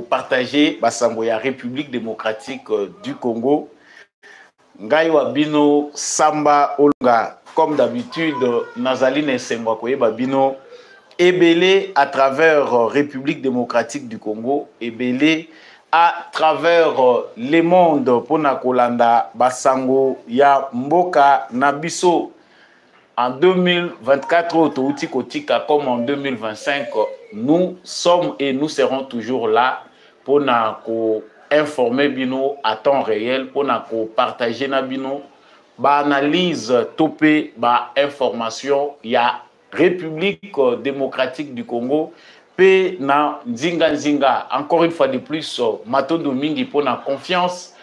partager basango ya République démocratique du Congo. Ngai Wabino Samba Olunga, comme d'habitude, Nazali Nesengwa Koyeba Bino, ébélé à travers République démocratique du Congo, ébélé à travers le monde pour Nakolanda basango ya mboka nabiso. En 2024, comme en 2025, nous sommes et nous serons toujours là pour nous informer bino à temps réel, pour nous partager na bino, analyse topé, information, il y a République démocratique du Congo, pe na nzinga, encore une fois de plus, matondo mingi pour na confiance,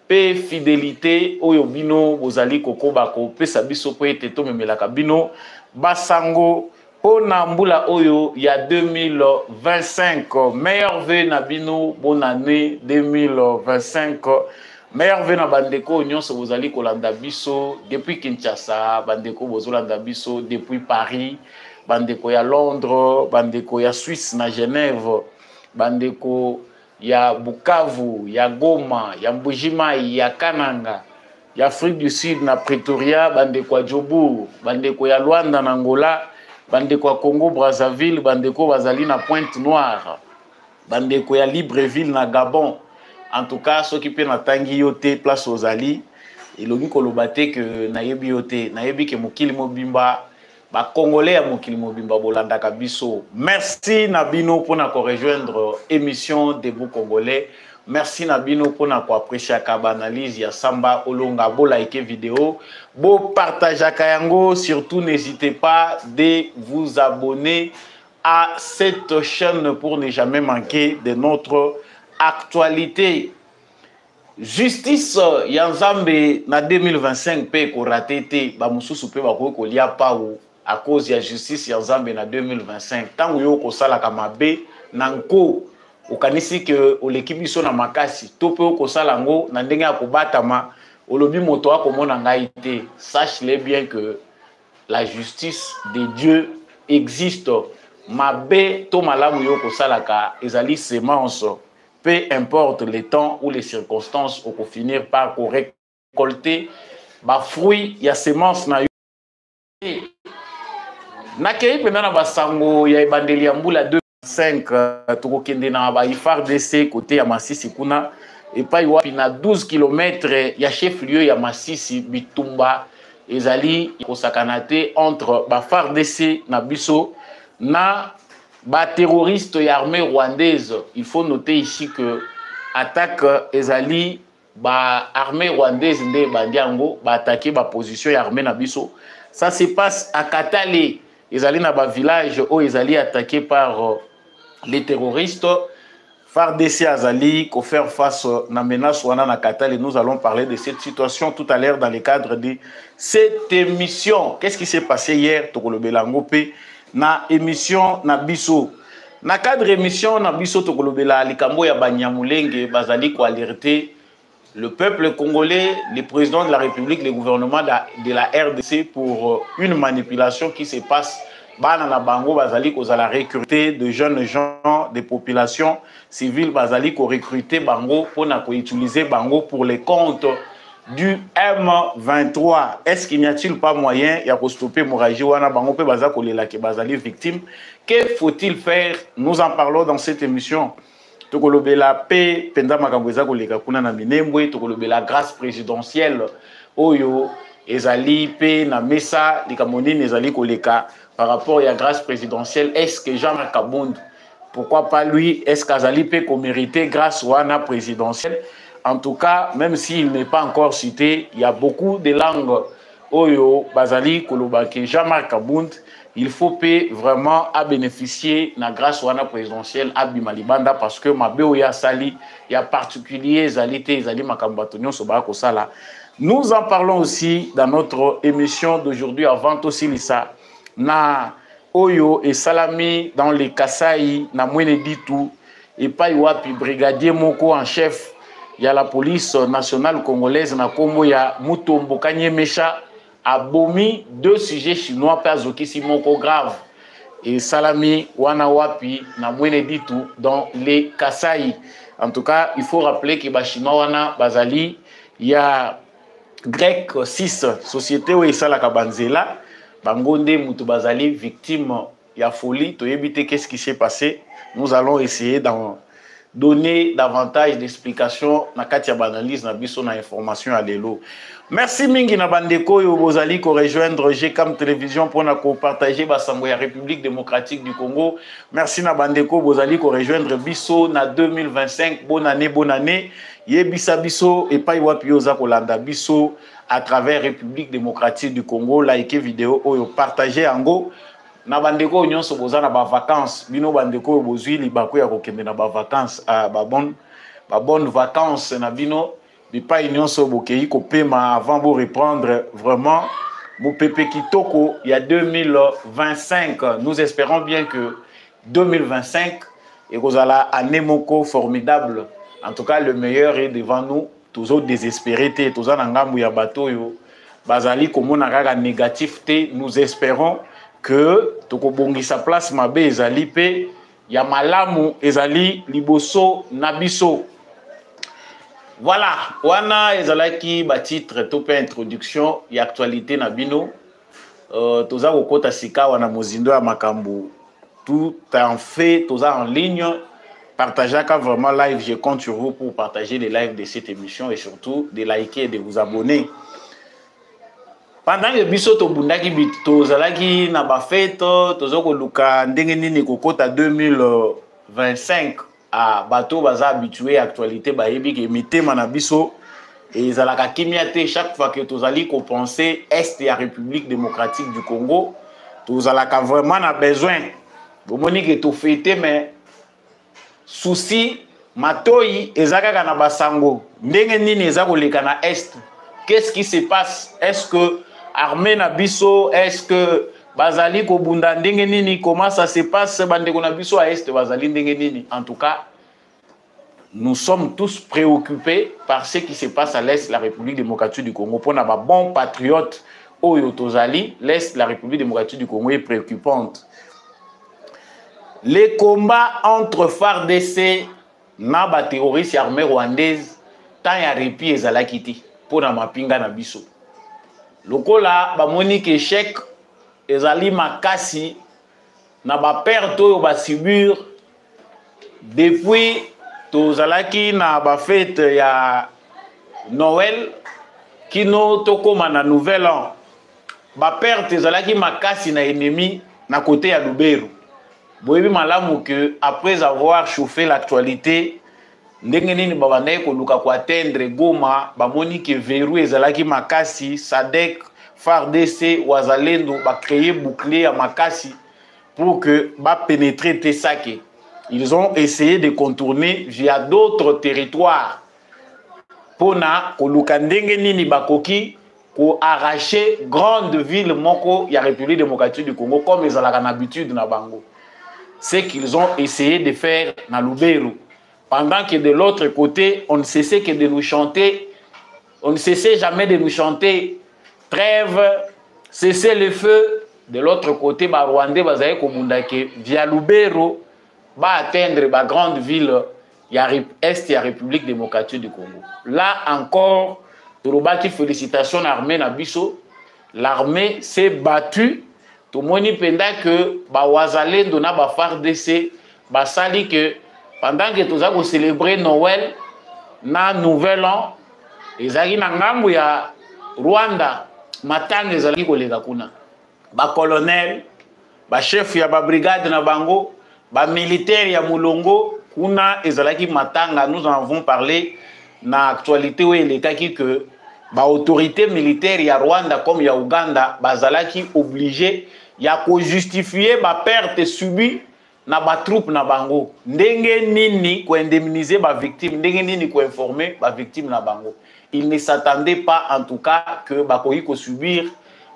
pe fidélité oyo bino bozali kokoba ko pesa biso po ete to memelaka bino basango pona mbula oyo ya 2025. Meilleur vœu na bino, bonne année 2025. Meilleur vœu na bandeko nyonso bozali kolanda biso depuis Kinshasa, bandeko bozolanda biso depuis Paris, bandeko ya Londres, bandeko ya Suisse na Genève, bandeko ya Bukavu, ya Goma, ya Mbujimai, ya Kananga, ya Afrique du Sud na Pretoria, bandeko ya Djobour, bandeko ya Luanda na Angola, bandeko ya Congo Brazzaville, bandeko bazali na Pointe Noire, bandeko ya Libreville na Gabon. En tout cas, ceux qui peuvent natangi yote place aux ali, et l'ogi kolobate que nayebi yote, nayebi ke mokili mobimba, ba Congolais ya mokili mobimba bolanda kabiso. Merci Nabino pour na rejoindre émission Debout Congolais. Merci Nabino pour na apprécier ka analyse ya Samba Olunga bo like vidéo, bo partage kayango, surtout n'hésitez pas de vous abonner à cette chaîne pour ne jamais manquer de notre actualité. Justice Yanzambe na 2025 pe ko raté ba mususu pe ba ko lia pa ou à cause de la justice Yanzambe na 2025. Tant yo ko sala kamabe nanko okanisi que l'équipe biso na makasi to pe ko sala ngo na ndenge ko batama olobi moto akomona ngai te. Sache-le bien que la justice de Dieu existe. Mabe to malamu yo ko sala ka ezali semence. Peu importe le temps ou les circonstances, on peut finir par récolter les fruits, il y a semences na yo. Nakei pendant na sango ya ibandeli ya mbula 2005 tukokende na ba FARDC côté ya Masisi kuna et pa wapi na 12 km ya chef lieu ya Masisi Bitumba ezali kosakanate entre ba FARDC na biso na ba terroriste et armée rwandaise. Il faut noter ici que attaque ezali ba armée rwandaise nde bandiango ba attaquer ba position et armée na biso. Ça se passe à Katale. Ezali na ba village où ezali attaqué par les terroristes. FARDC azali ko faire face na menace wana na Katale. Nous allons parler de cette situation tout à l'heure dans le cadre de cette émission. Qu'est-ce qui s'est passé hier Tokolobelango pe na émission na biso na cadre émission na biso tokolobela likambo ya Banyamulenge bazali ko alerter le peuple congolais, le président de la République, le gouvernement de la RDC pour une manipulation qui se passe bana na bango bazali ko zala recruter de jeunes gens, des populations civiles bazali ko recruter bango pour na ko utiliser bango pour les comptes du M23. Est-ce qu'il n'y a-t-il pas moyen ya ko stopper l'hémorragie wana bango pe baza ko lela ke bazali victime? Que faut-il faire? Nous en parlons dans cette émission. Tokolobela pe penda makambo eza ko leka kuna na minembwe, tokolobela grâce présidentielle oyo ezali pe na mesa likamoni ezali ko leka par rapport à la grâce présidentielle. Est-ce que Jean-Marc Kabund, pourquoi pas lui? Est-ce qu'Azali peut mériter grâce wana présidentielle? En tout cas, même s'il n'est pas encore cité, il y a beaucoup de langues. Oyo, Bazali, Kolobake, Jean-Marc Kabund, il faut vraiment à bénéficier de la grâce wana présidentielle à Bimalibanda parce que ma Béoya Sali, il y a particulier Zalité, Zali Makambatonio, Sobako Sala. Nous en parlons aussi dans notre émission d'aujourd'hui avant aussi Lisa. Na Oyo et Salami dans les Kasaï, na Mwene Ditu, et pas Iwapi, brigadier Moko en chef. Il y a la police nationale congolaise, na Kombo, il y a Mutombo Kanye Mecha, a bomi 2 sujets chinois, Pazoki Simoko grave. et salami wana wapi na mwene ditu dans les Kasai. En tout cas, il faut rappeler que bachinois wana bazali ya grec 6 société où esala kabanzela bangonde mutu bazali victime ya folie to yebite qu'est-ce qui s'est passé. Nous allons essayer d'en donner davantage d'explications na kati ya analyse na biso na information à lelo. Merci mingi na bandeko yo bozali ko rejoindre GCAM télévision pour na ko partager basango ya République démocratique du Congo. Merci na bandeko bozali ko rejoindre biso na 2025. Bonne année. Yebisa biso et pas wapi oza kolanda biso à travers République démocratique du Congo. Like vidéo oyo partager ango. Na bandeko nyonso boza na ba vacances bino bandeko bozwi libako ya kokende na ba vacances a ba bonne vacances na bino bipa nyonso bokei ko pema avant de reprendre vraiment mo pepe kitoko ya 2025. Nous espérons bien que 2025 et kozala année moko formidable. En tout cas, le meilleur est devant nous. Toujours désespéré te toza na ngambu ya bato yo bazali komona kaka négatif te. Nous espérons que tokobongisa place mabe ezali pe ya malamu ezali liboso nabiso. Voilà, wana ezalaki ba titre to pe introduction ya actualité na bino. Toza kokota sika wana mozindo ya makambo. Tout en fait, toza en ligne. Partagez vraiment live, je compte sur vous pour partager les lives de cette émission et surtout de liker et de vous abonner. Pendant que biso to bundaki bito zalaki na ba fête tozoko luka ndenge nini kokota 2025 a bato baza habitué actualité ba yebi ke mitema na biso et zalaka kimia te chaque fois que tozali ko penser est ya République démocratique du Congo tozalaka vraiment na besoin bomoni ke to fêter mais souci matoi ezaka na basango ndenge nini ezako leka na est. Qu'est-ce qui se passe? Est-ce que armée na biso, est-ce que bazali ko bunda ndenge nini? Comment ça se passe bandeko na biso à est bazali ndenge nini? En tout cas, nous sommes tous préoccupés par ce qui se passe à l'est de la République démocratique du Congo. Pour na ba bon patriote oyo tozali, l'est de la République démocratique du Congo est préoccupante. Les combats entre FARDC na ba terroristes armés rwandaises tant ya repi ezalaki te pour na mapinga na biso. Lokola ba moni ke échec ezali makasi na ba perte oyo ba subir depuis tozalaki na ba fête ya Noël kino tokoma na nouvel an. Ba perte ezalaki makasi na ennemi na côté ya Lubero. Boyebi malamu que après avoir chauffé l'actualité ndenge nini babandai ko luka ko atteindre Goma bamoni ke verrou ezalaki makasi SADC FARDC wazalendo ba créer bouclier à makasi pour que ba pénétrer Tesake. Ils ont essayé de contourner via d'autres territoires pona ko luka ndenge nini bakoki ko arracher grande ville moko ya République démocratique du Congo comme ezalaka na habitude na bango. C'est qu'ils ont essayé de faire na Lubero. Pendant que de l'autre côté, on ne cessait que de nous chanter, on ne cessait jamais de nous chanter trêve, cessez le feu. De l'autre côté, ba Rwandais bazaye komundake via Lubero ba atteindre ba grande ville ya est ya République démocratique du Congo. Là encore, Torobaki félicitations l'armée na biso. L'armée s'est battue. Tout le monde penda que ba wazalendo na ba FARDC ba sali que pendant que tous avons célébré Noël na Nouvel An ezali na ngambu ya Rwanda matanga ezali kolega kuna ba colonel ba chef ya ba brigade na bango ba militaire ya Mulongo kuna ezalaki matanga. Nous en avons parlé na actualité où il est que ba autorité militaire ya Rwanda comme ya Uganda bazalaki obligé ya ko justifier ba perte subie na ba troupe na bango. Ndenge nini ko indemniser ba victime, ndenge nini ko informer ba victime na bango. Il ne s'attendait pas en tout cas que ba koyi ko subir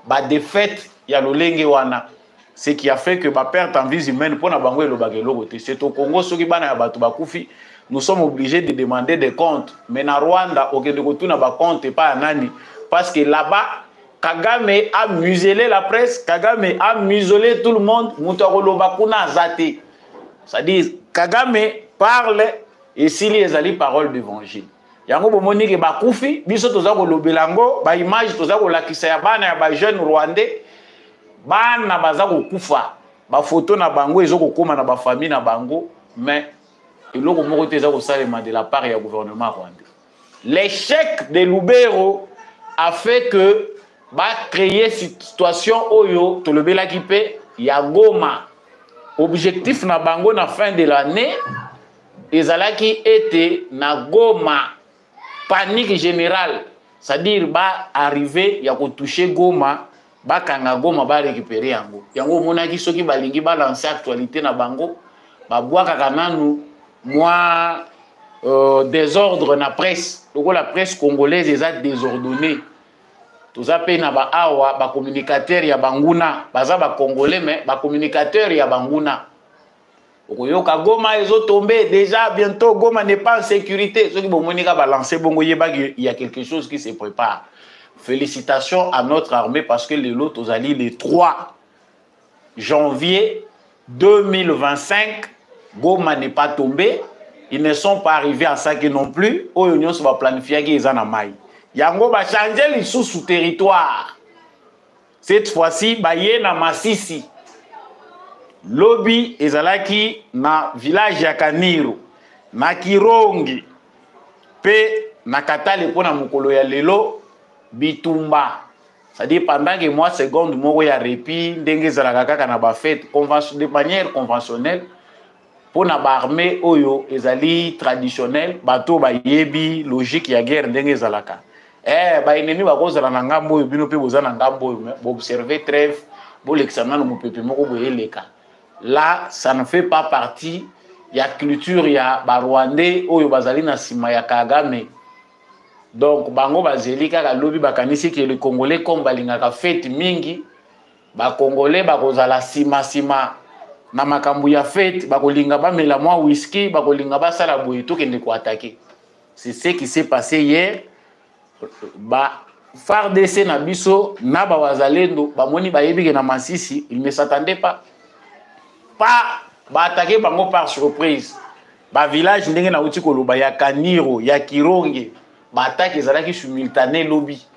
ba défaite ya lolenge wana. Ce qui a fait que ba perte en vie humaine pour na bango elobakelo côté. C'est au Congo soki bana ya batu bakufi, nous sommes obligés de demander des comptes. Mais na Rwanda okende ko tuna ba compte pas nani parce que là-bas Kagame a muselé la presse, Kagame a muselé tout le monde, Moutagolobakuna Zate. C'est-à-dire, Kagame parle et s'il y a des paroles d'évangile. Yango bomoni ke bakufi, biso toza kolobelango, ba image toza kolakisa ya bana ya ba jeune rwandais, bana baza kokufa, ba photo na bango ezo kokoma na ba famille na bango, mais eloko moko te eza kosalema de la part ya gouvernement rwandais. L'échec de Lubero a fait que ba créer cette situation oyo tolobelaki pe ya Goma. Objectif na bango na fin de l'année ezalaki été na Goma. Panique générale, c'est-à-dire ba arriver ya ko toucher Goma, ba kanga Goma ba récupérer yango. Yango monaki soki balingi ba lancer actualité na bango, ba boaka kananu moi désordre na presse. Donc la presse congolaise est désordonnée. Tout ça pe na ba awa ba communicateur ya banguna, baza ba congolais mais ba communicateur ya banguna. Okoyoka Goma ezo tombé déjà bientôt Goma n'est pas en sécurité. Ceux qui vont monika balancer bongo yeba il y a quelque chose qui se prépare. Félicitations à notre armée parce que les lots aux alliés le 3 janvier 2025 Goma n'est pas tombé. Ils ne sont pas arrivés à ça non plus. Oyo se va planifier qu'ils en amaille. Yango va changer les sous territoire. Cette fois-ci baye na Masisi. Lobby ezalaki na village ya Kaniro, na Kirongi, pe na Katale pona mukolo ya lelo bitumba. C'est-à-dire pendant que moi seconde moko ya répit ndenge ezalaka kaka na ba fête de manière conventionnelle pona ba armée oyo ezali traditionnel bato ba yebi logique ya guerre ndenge ezalaka. Ba ennemi ba kozala na ngambo oyo bino pe bozana ngambo oyo bo observer trêve bo l'examen no mupepe moko boyeleka. Là, ça ne fait pas partie. Il y a culture, il y a Rwandais, ou bazali na sima ya Kagame. Donc, bango bazeli kaka lobi bakanisi que le Congolais comme balingaka fête mingi, ba Congolais bakozala sima na makambu ya fête, bakolinga ba mela mwa whisky, bakolinga ba sala boye to kende ko attaquer. C'est ce qui s'est passé hier. Ba FARDC na biso na ba wazalendo, ba moni ba yebi ke na Masisi, ils ne s'attendaient pas. Pas attaquer bango par surprise. Ba village ndenge na uti koloba ya Kaniro, ya Kironge, ba attaque ezalaki simultané lobby.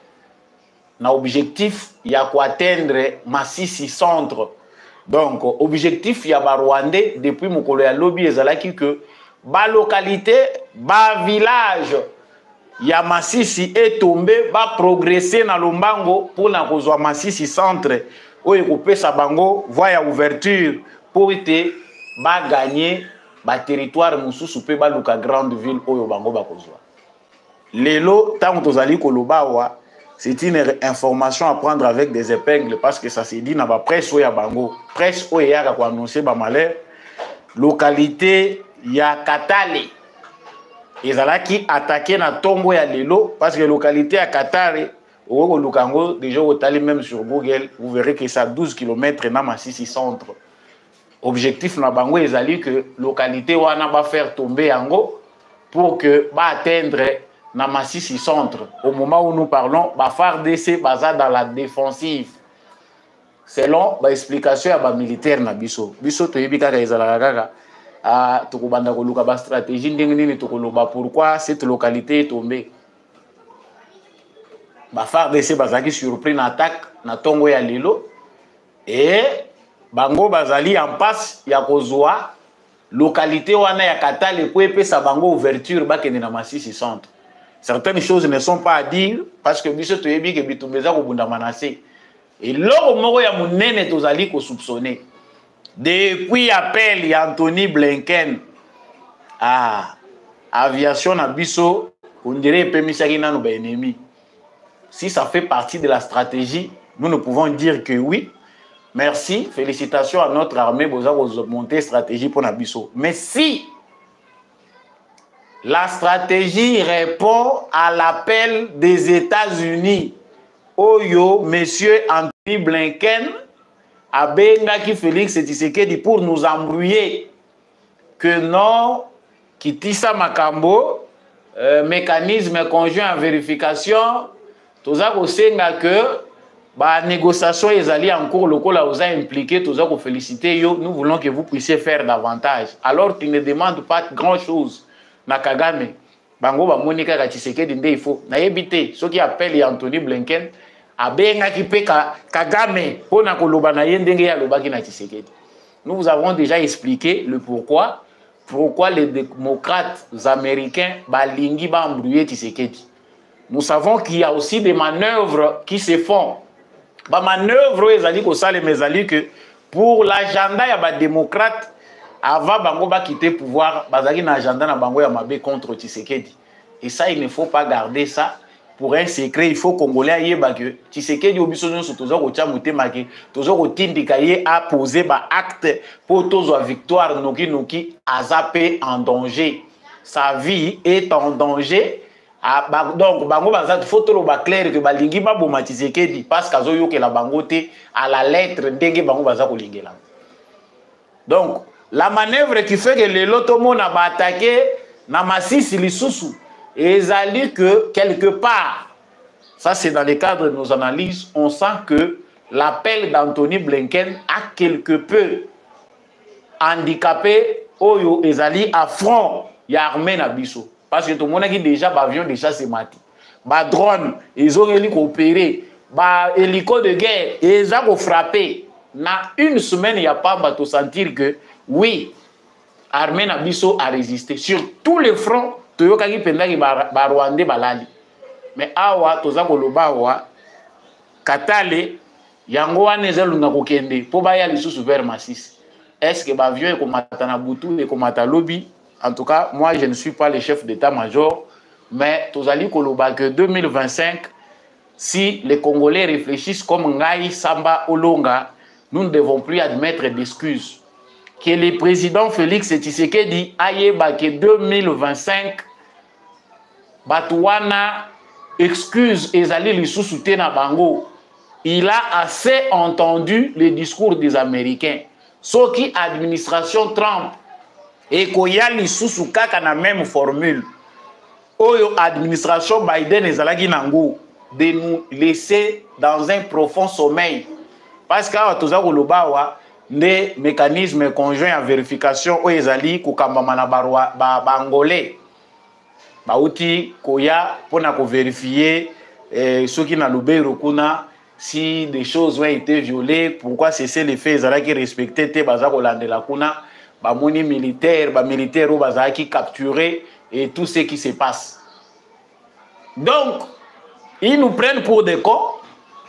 Na objectif ya ko atteindre Masisi centre. Donc objectif ya ba Rwandais depuis mokolo ya lobby ezalaki que ba localité, ba village ya Masisi est tombé, ba progresser na lombango pour na kozwa Masisi centre oyo kopesa bango voie ya ouverture pour te ba gagner ba territoire mususu pe ba luka grande ville oyo bango ba kozwa. Lelo tango tozali kolobawa, c'est une information à prendre avec des épingles parce que ça se dit na ba presse oyo ya bango. Presse oyo ya ko annoncer ba malheur. Localité ya Katale ezalaki attaqué na tombo ya lelo parce que localité ya Katale au Lukango déjà au tali même sur Google, vous verrez que ça 12 km na Masisi centre. Objectif na bango ezali que localité wana ba faire tomber yango pour que ba atteindre na Masisi centre. Au moment où nous parlons, ba FARDC baza dans la défensive. Selon ba explication ya ba militaire na biso. Biso to yebi kaka ezala kaka to kobanda ko luka ba stratégie ndenge nini to koloba pourquoi cette localité est tombée. Ba FARDC bazaki surpris na attaque na tongo ya lelo et bango bazali en passe ya kozwa localité wana ya Katale po epesa bango ouverture bakende na Masisi centre. Certaines choses ne sont pas à dire parce que biso toyebi ke bitumbeza ko bunda manase et loko moko ya munene tozali ko soupçonner depuis appel ya Anthony Blinken aviation na biso on dirait pemisaki nanu ba ennemi. Si ça fait partie de la stratégie, nous ne pouvons dire que oui. Merci, félicitations à notre armée, vous avez monté stratégie pour Nabiso. Mais si la stratégie répond à l'appel des États-Unis, Oyo, monsieur Anthony Blinken, Abengaki Félix Tshisekedi pour nous embrouiller, que non, Kitisa Makambo, mécanisme conjoint en vérification, tout ça, que Bah, négociation ezali en cours, le col a impliqué, tous vous féliciter, nous voulons que vous puissiez faire davantage. Alors tu ne demandes pas grand chose. Na Kagame, bango ba Monica Tshisekedi il faut. Na yebite, ceux qui appellent Anthony Blinken, abenga ki pe Kagame, pona koloba na yendenge ya lobaki na Tshisekedi. Nous vous avons déjà expliqué le pourquoi les démocrates américains balingi ba embrouiller Tshisekedi. Nous savons qu'il y a aussi des manœuvres qui se font. Ba manœuvre ezali ko sale mezali que pour l'agenda ya ba démocrate avant bango ba quitter pouvoir bazali na agenda na bango ya mabe contre Tshisekedi. Et ça il ne faut pas garder ça pour un secret. Il faut congolais yeba que Tshisekedi obiso nyonso tozo ko tia motema ke tozo ko tindika ye a poser ba acte pour tozo victoire noki azape en danger. Sa vie est en danger. Ah, donc, bango bazat photo lo ba clair que balingi ba boma Tshisekedi parce qu'azo yo que la bangote à la lettre ndenge bango baza ko lingela. Donc, la manœuvre qui fait que les lotomo na ba attaquer na Masisi lisusu ezali que quelque part, ça c'est dans le cadre de nos analyses, on sent que l'appel d'Anthony Blinken a quelque peu handicapé oyo ezali à front ya armée na biso. Parce que tout le monde a déjà avion déjà c'est mati. Ba drone, ils ont coopéré. Ba hélico de guerre, ils ont frappé. Na une semaine, il n'y a pas de sentir que oui, l'armée Nabiso a résisté. Sur tous les fronts, Toyokagi Pendaki ba Rwandais balali. Mais awa, toza koloba awa, Katale, yango anezelu na kokende, po ba ya lisusu vers Masisi. Est-ce que ba avion e komata na butu e komata lobi? En tout cas, moi, je ne suis pas le chef d'état-major, mais Tozali Koloba que 2025, si les Congolais réfléchissent comme Ngai Samba Olonga, nous ne devons plus admettre d'excuses. Que le président Félix Tshisekedi aille que 2025, Batouana excuse Ezali Lissousouté na Bango. Il a assez entendu les discours des Américains. Ce qui administration Trump et koya lisusu kaka na même formule oyo administration Biden ezalaki nango de nous laisser dans un profond sommeil parce que toza koloba wa nde mécanisme conjoint à vérification oyo ezali kokambama na bangolais bauti koya pona ko vérifier ceux qui na lobero kuna si des choses ont été violées pourquoi cesser les faits ezalaki respecté te baza kolandela kuna bamoni militaire, militaire ou bazaki capturé et tout ce qui se passe. Donc, ils nous prennent pour des cons.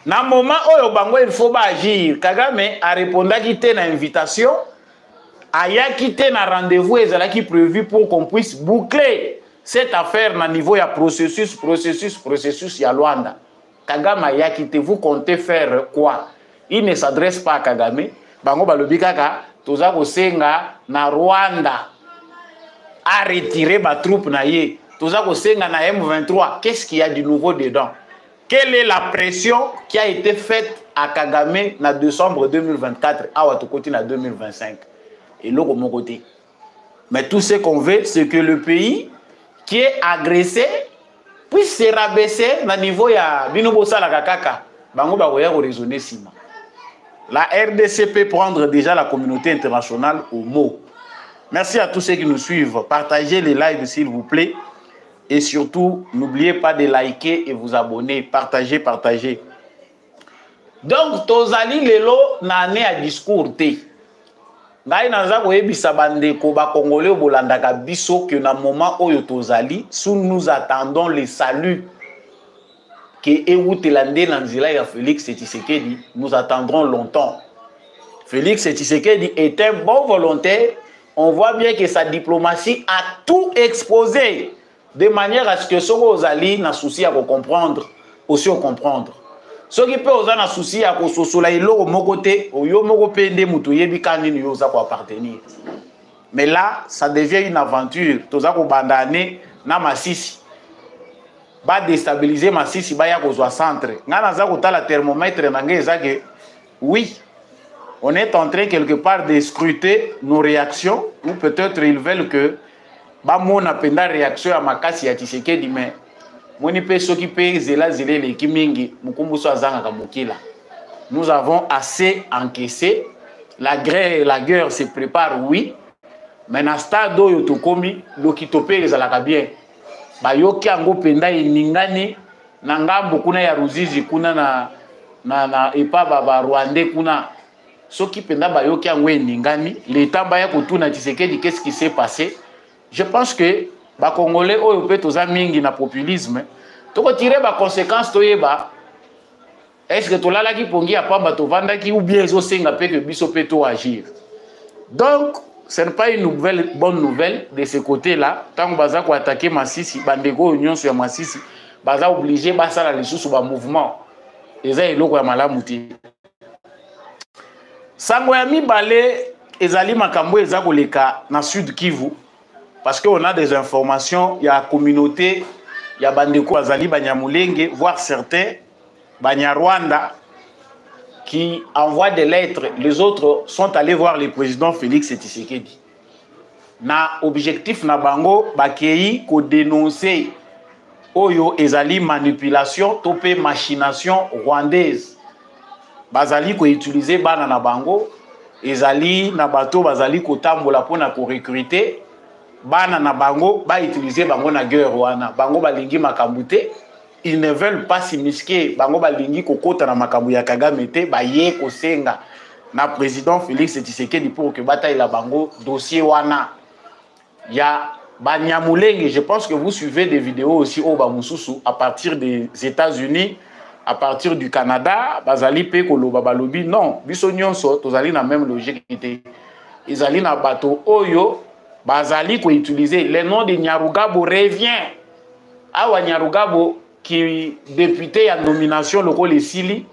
Dans le moment où il faut agir, Kagame a répondu à quitter une invitation, a quitté un rendez-vous qui prévu pour qu'on puisse boucler cette affaire à niveau de processus, il y a Luanda. Kagame a quitté, vous comptez faire quoi? Il ne s'adresse pas à Kagame, bango balobi kaka toza kosenga na Rwanda a retiré ma troupe na ye. Toza kosenga na M23. Qu'est-ce qu'il y a du nouveau dedans? Quelle est la pression qui a été faite à Kagame en décembre 2024 à Watokoti en 2025? Et là, de mon côté. Mais tout ce qu'on veut, c'est que le pays qui est agressé puisse se rabaisser na niveau ya binobosa la kakaka. Bango ba koya ko raisonner sima. La RDC peut prendre déjà la communauté internationale au mot. Merci à tous ceux qui nous suivent. Partagez les lives s'il vous plaît. Et surtout, n'oubliez pas de liker et vous abonner. Partagez, partagez. Donc, Tozali Lelo n'a né à discours té. Ngai naza koyebisa bandeko ba Congolais bolandaka biso que na moment oyo Tozali, sous nous attendons le salut. Que Ewutelande Nanzila et Félix Tshisekedi, nous attendrons longtemps. Félix Tshisekedi est un bon volontaire. On voit bien que sa diplomatie a tout exposé de manière à ce que ceux qui Ali n'a souci à comprendre, aussi à comprendre. Ceux qui peuvent avoir un souci à sosola ilo mon côté, au yo moko pende mutuye bikani ni yoza ko appartenir. Mais là, ça devient une aventure. Toza ko bandane na Masisi. Ba déstabiliser Masisi ba ya kozwa centre. Ngana za ko tala thermomètre nangé ezake oui. On est en train quelque part de scruter nos réactions ou peut-être ils veulent que ba mona penda réaction à makasi ya Tshisekedi mais moni pe soki pe zela zele le kimingi mukumbuso azanga ka mukila. nous avons assez encaissé. La guerre se prépare, oui. Mais dans le stade où yotokomi, l'okitopé les alaka bien. Bayoki ango penda iningani, nangambo kuna ya Ruzizi kuna na epa baba Rwandais kuna. Soki penda bayoki ango iningani, l'état baya kotuna Tshisekedi qu'est-ce qui s'est passé? Je pense que ba Congolais oyo pe toza mingi na populisme, toko tirer ba conséquences toyeba. Est-ce que tolala ki pongi apamba tovanda ki ou bien zo senga pe que biso pe to agir. Donc ce n'est pas une bonne nouvelle de ce côté-là. Tant que baza ko attaquer Masisi, bandeko union sur Masisi, baza obligé basa la lisusu ba mouvement. Eza eloko ya malamu ti. Sango ya mibale ezali makambo eza koleka na Sud Kivu parce que on a des informations, il y a communauté, il y a bandeko azali banyamulenge, voire certains banyarwanda qui envoient des lettres. Les autres sont allés voir le président Félix Tshisekedi. Na objectif na bango bakei ko dénoncer oyo ezali manipulation topé machination rwandaise. Bazali ko utiliser bana na bango ezali na bato bazali ko tambola pona ko recruter bana na bango ba utiliser bango na guerre wana bango balingi makambute. Ils ne veulent pas s'immisquer. Bango balingi kokota na makambu ya Kagame te ba ye ko senga na président Félix Tshisekedi pour que bataille la bango dossier wana ya Banyamulenge. Je pense que vous suivez des vidéos aussi au Bamususu à partir des États-Unis, à partir du Canada, bazali pe koloba balobi non, biso nyonso tozali na même logique était. Izali na bato oyo bazali ko utiliser le nom de Nyarugabo revient. Awa Nyarugabo qui député à nomination local Sili,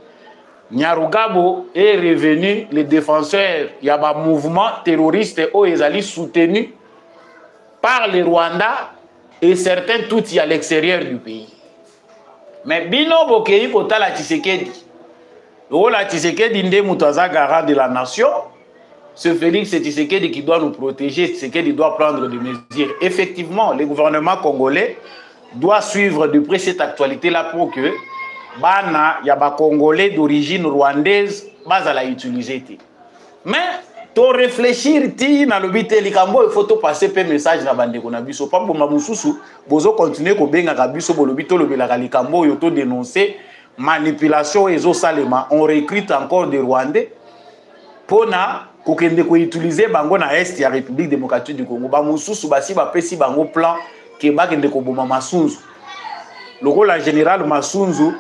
Nyarugabo est revenu le défenseur, il y a un mouvement terroriste où ils allaient soutenu par les Rwandais et certains tout à l'extérieur du pays. Mais bino bokei kota la Tshisekedi. La Tshisekedi nde mutaza garant de la nation. Ce Félix Tshisekedi qui doit nous protéger, Tshisekedi doit prendre des mesures. Effectivement, le gouvernement congolais doit suivre de près cette actualité-là pour que bana ya ba Congolais d'origine rwandaise bazala utiliser. Mais to réfléchir ti na lobité likambo il faut to passer pe message na bande ko na biso pa bomba mususu bozo continuer ko benga ka biso bolobito lobela likambo yo to dénoncer manipulation ezo salema on recrute encore des Rwandais pona ko kende ko utiliser bango na est ya République démocratique du Congo ba mususu basi ba pesi bango plan ke ba kende ko boma Masunzu lokola général Masunzu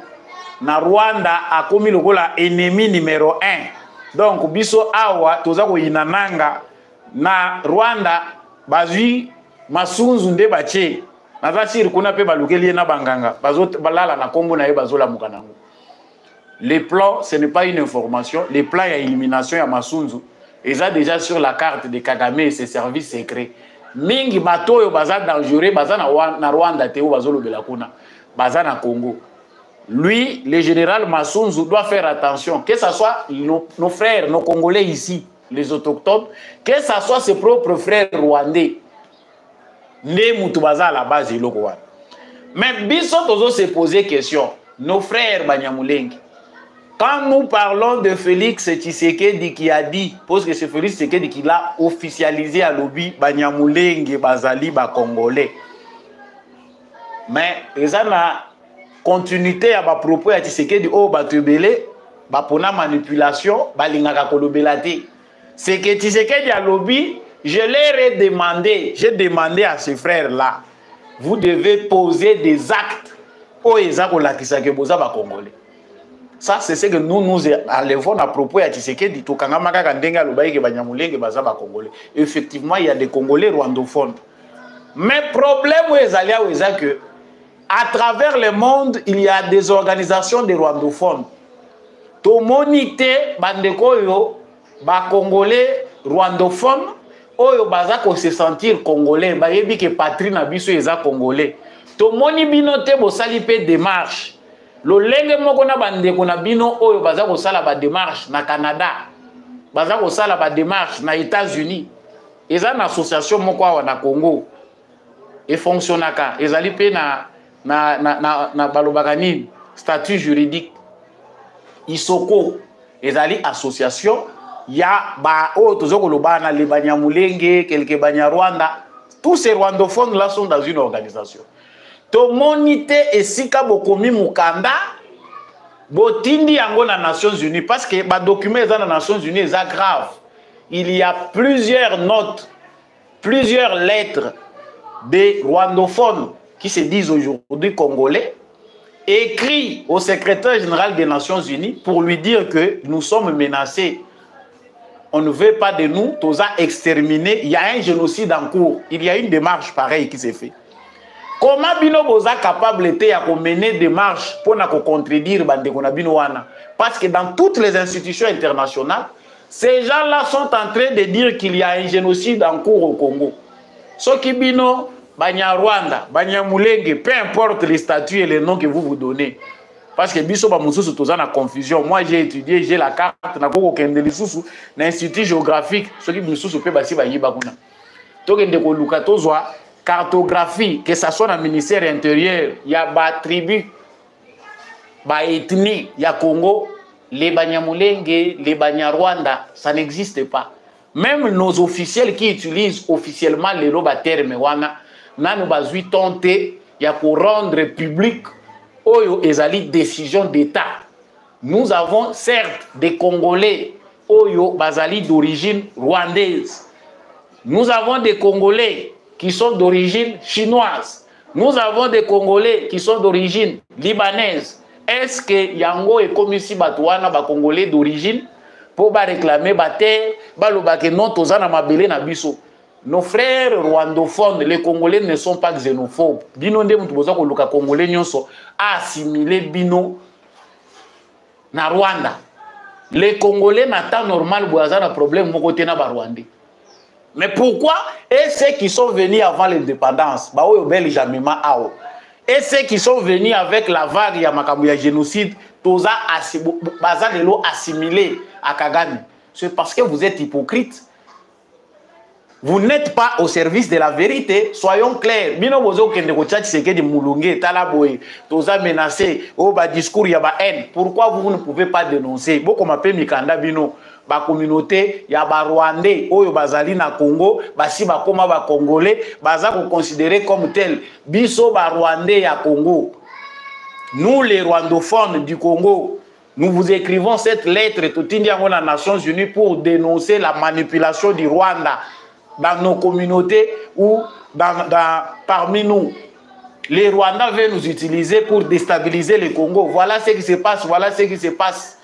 na Rwanda a commis lokola ennemi numéro 1. Donc biso awa toza ko inananga na Rwanda bazui Masunzu nde bache naza siri kuna pe balukeli na banganga bazo balala na kombo na ye bazola mukanango. Les plans ce n'est pas une information, les plans ya élimination ya Masunzu eza déjà sur la carte de Kagame et ses services secrets. Mingi bato yo baza dangereux baza na Rwanda te o bazolo bela kuna baza na Congo. Lui, le général Masunzu doit faire attention, que ce soit nos frères, nos Congolais ici, les autochtones, que ce soit ses propres frères rwandais. Ne mutubaza à la base de l'Okouan. Mais biso tozo se poser question, nos frères Banyamulenge. Quand nous parlons de Félix Tshisekedi qui a dit, parce que c'est Félix Tshisekedi qui l'a officialisé à l'obi Banyamulenge Bazali ba Congolais. Mais ils ont la continuité à ma propos à Tshisekedi au batubele bapona manipulation balingaka kolobelate. C'est que Tshisekedi a lobby, je leur ai demandé, j'ai demandé à ces frères là, vous devez poser des actes au ezako la Tshisekedi boza ba Congolais. Ça c'est ce que nous enlevons à propos à Tshisekedi to kanga makaka ndenga lobaye ke Banyamulenge baza ba Congolais. Effectivement, il y a des Congolais rwandophones. Mais problème où ezali a eza que à travers le monde, il y a des organisations de rwandophones. To monite bandeko yo ba Congolais rwandophones oyo bazako se sentir congolais ba yebi ke patrie na biso eza congolais. To moni bino te bo sali pe démarche. Lo lenge moko na bandeko na bino oyo bazako sala ba démarche na Canada. Bazako sala ba démarche na États-Unis. Eza na association moko wa na Congo. Et fonctionnaka ezali pe na balobaka nini statut juridique Isoko ezali association ya ba o tozoko lobana le Banyamulenge quelques Banyarwanda, tous ces rwandophones là sont dans une organisation. To monite esika bokomi mukanda botindi yango na Nations Unies parce que ba document dans les Nations Unies est grave. Il y a plusieurs notes, plusieurs lettres des rwandophones qui se disent aujourd'hui congolais, écrit au secrétaire général des Nations Unies pour lui dire que nous sommes menacés. On ne veut pas de nous, tous à exterminer. Il y a un génocide en cours. Il y a une démarche pareille qui s'est faite. Comment bino boza capable était à mener des démarches pour ne contredire Bandekona Binowana? Parce que dans toutes les institutions internationales, ces gens-là sont en train de dire qu'il y a un génocide en cours au Congo. Ce qui bino, Banyarwanda, Banyamulenge, peu importe les statuts et les noms que vous vous donnez. Parce que biso ba mususu toza na confusion. Moi j'ai étudié, j'ai la carte na koko kende lisusu na institut géographique, ce qui mususu pe basi ba yiba kuna. To kende ko luka tozwa cartographie, que ça soit dans le ministère intérieur, il y a ba tribu, ba ethnie, il y a Congo, les Banyamulenge, les Banyarwanda, ça n'existe pas. Même nos officiels qui utilisent officiellement les termes wana, nanu bazui tenter, il y a pour rendre public oyo ezali décision d'État. Nous avons certes des Congolais oyo bazali d'origine rwandaise. Nous avons des Congolais qui sont d'origine chinoise. Nous avons des Congolais qui sont d'origine libanaise. Est-ce que yango est comme si batouana ba Congolais d'origine pour ba réclamer ba terre, ba lobake non tozana mabele na biso? Nos frères rwandophones, les Congolais ne sont pas xénophobes. Bino nde mutu boza ko luka Congolais nyonso assimiler bino na Rwanda. Les Congolais n'attendent normal boza na problème moko te na ba Rwandais. Mais pourquoi? Et ceux qui sont venus avant l'indépendance, bah oui, bel jamais ao. Et ceux qui sont venus avec la vague ya makambo ya génocide, toza baza de l'eau assimilé à Kagame. C'est parce que vous êtes hypocrite. Vous n'êtes pas au service de la vérité, soyons clairs. Bino bozo kende ko tchat seke di mulunge talaboy, toza menacé, o ba discours ya ba haine. Pourquoi vous ne pouvez pas dénoncer? Boko mape mikanda bino. Ba communauté ya ba Rwandais oyo bazali na Congo basi ba koma ba Congolais baza ko considérer comme tel biso ba Rwandais ya Congo. Nous les rwandophones du Congo, nous vous écrivons cette lettre totindi yango na Nations Unies pour dénoncer la manipulation du Rwanda dans nos communautés ou parmi nous. Les Rwandais veulent nous utiliser pour déstabiliser le Congo. Voilà ce qui se passe, voilà ce qui se passe.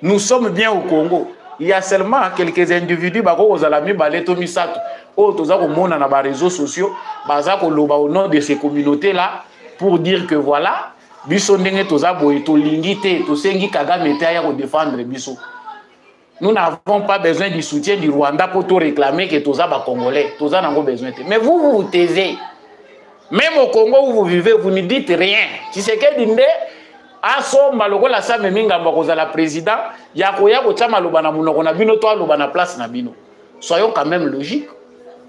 Nous sommes bien au Congo. Il y a seulement quelques individus na réseaux sociaux au nom de ces communautés-là pour dire que voilà, nous n'avons pas besoin du soutien du Rwanda pour tout réclamer que tous les Congolais. Mais vous, vous vous taisez. Même au Congo où vous vivez, vous ne dites rien. Si c'est que dinde aso maloko la sa meminga bakoza la président yakoya ko tama lobana munoko na bino to lobana place na bino. Soyons quand même logiques.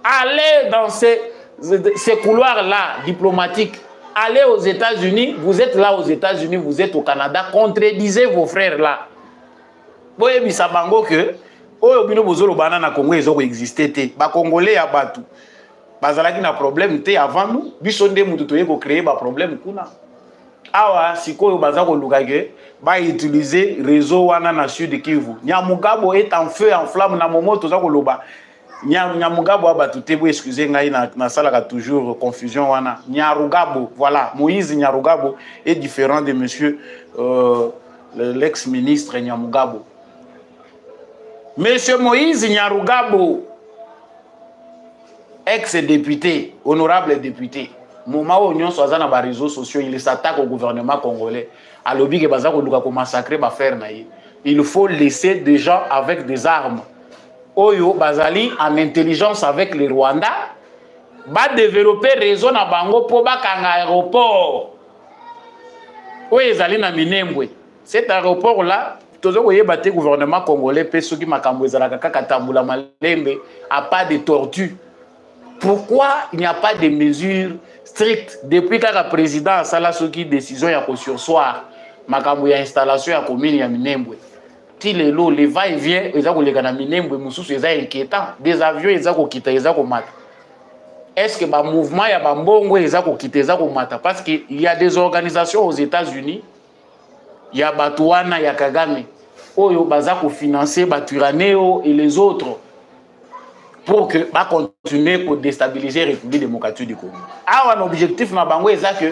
Allez dans ces couloirs là diplomatiques. Allez aux États-Unis, vous êtes là aux États-Unis, vous êtes au Canada, contredisez vos frères là. Boye bisabango que oyo bino bozolo bana na Congo ezoko exister te. Ba Congolais ya batu. Bazalaki na problème te avant nous, biso nde mutu toye ko créer ba problème kuna. Awa sikoyo bazako lukage ba utiliser réseau wana na sud Kivu. Nyamugabo est en feu en flamme na momo tozako loba. Nyamugabo abatu te bo excusez ngai na salaka toujours confusion wana. Nyarugabo, voilà, Moïse Nyarugabo est différent de monsieur l'ex-ministre Nyamugabo. Monsieur Moïse Nyarugabo, ex-député, honorable député, moment où on soit dans les réseaux sociaux, il s'attaque au gouvernement congolais. À l'objet que Bazako Luka ko massacrer ba faire naïe. Il faut laisser des gens avec des armes. Oyo Bazali en intelligence avec les Rwandais, va développer réseau na bango pour ba kanga aéroport. Oyo ezali na Minembwe. Cet aéroport là, tout le gouvernement congolais peut ceux qui makambo ezalaka kaka tambula malembe a pas de tortue. Pourquoi il n'y a pas de mesures strictes depuis que le président a sala soki décision ya ko sursoir makambo ya installation ya commune ya Minembwe? ti lelo les va-et-vient eza koleka minembo mosusu eza inquiétant, des avions eza kokita eza komata. Est-ce que ba mouvement ya ba mbongo eza kokita eza komata? Parce que il y a des organisations aux États-Unis, il y a Batouana, il y a Kagame, oyo baza ko financer Baturaneo et les autres pour que ba continuer pour déstabiliser la République démocratique du Congo. Ah, un objectif na bango eza que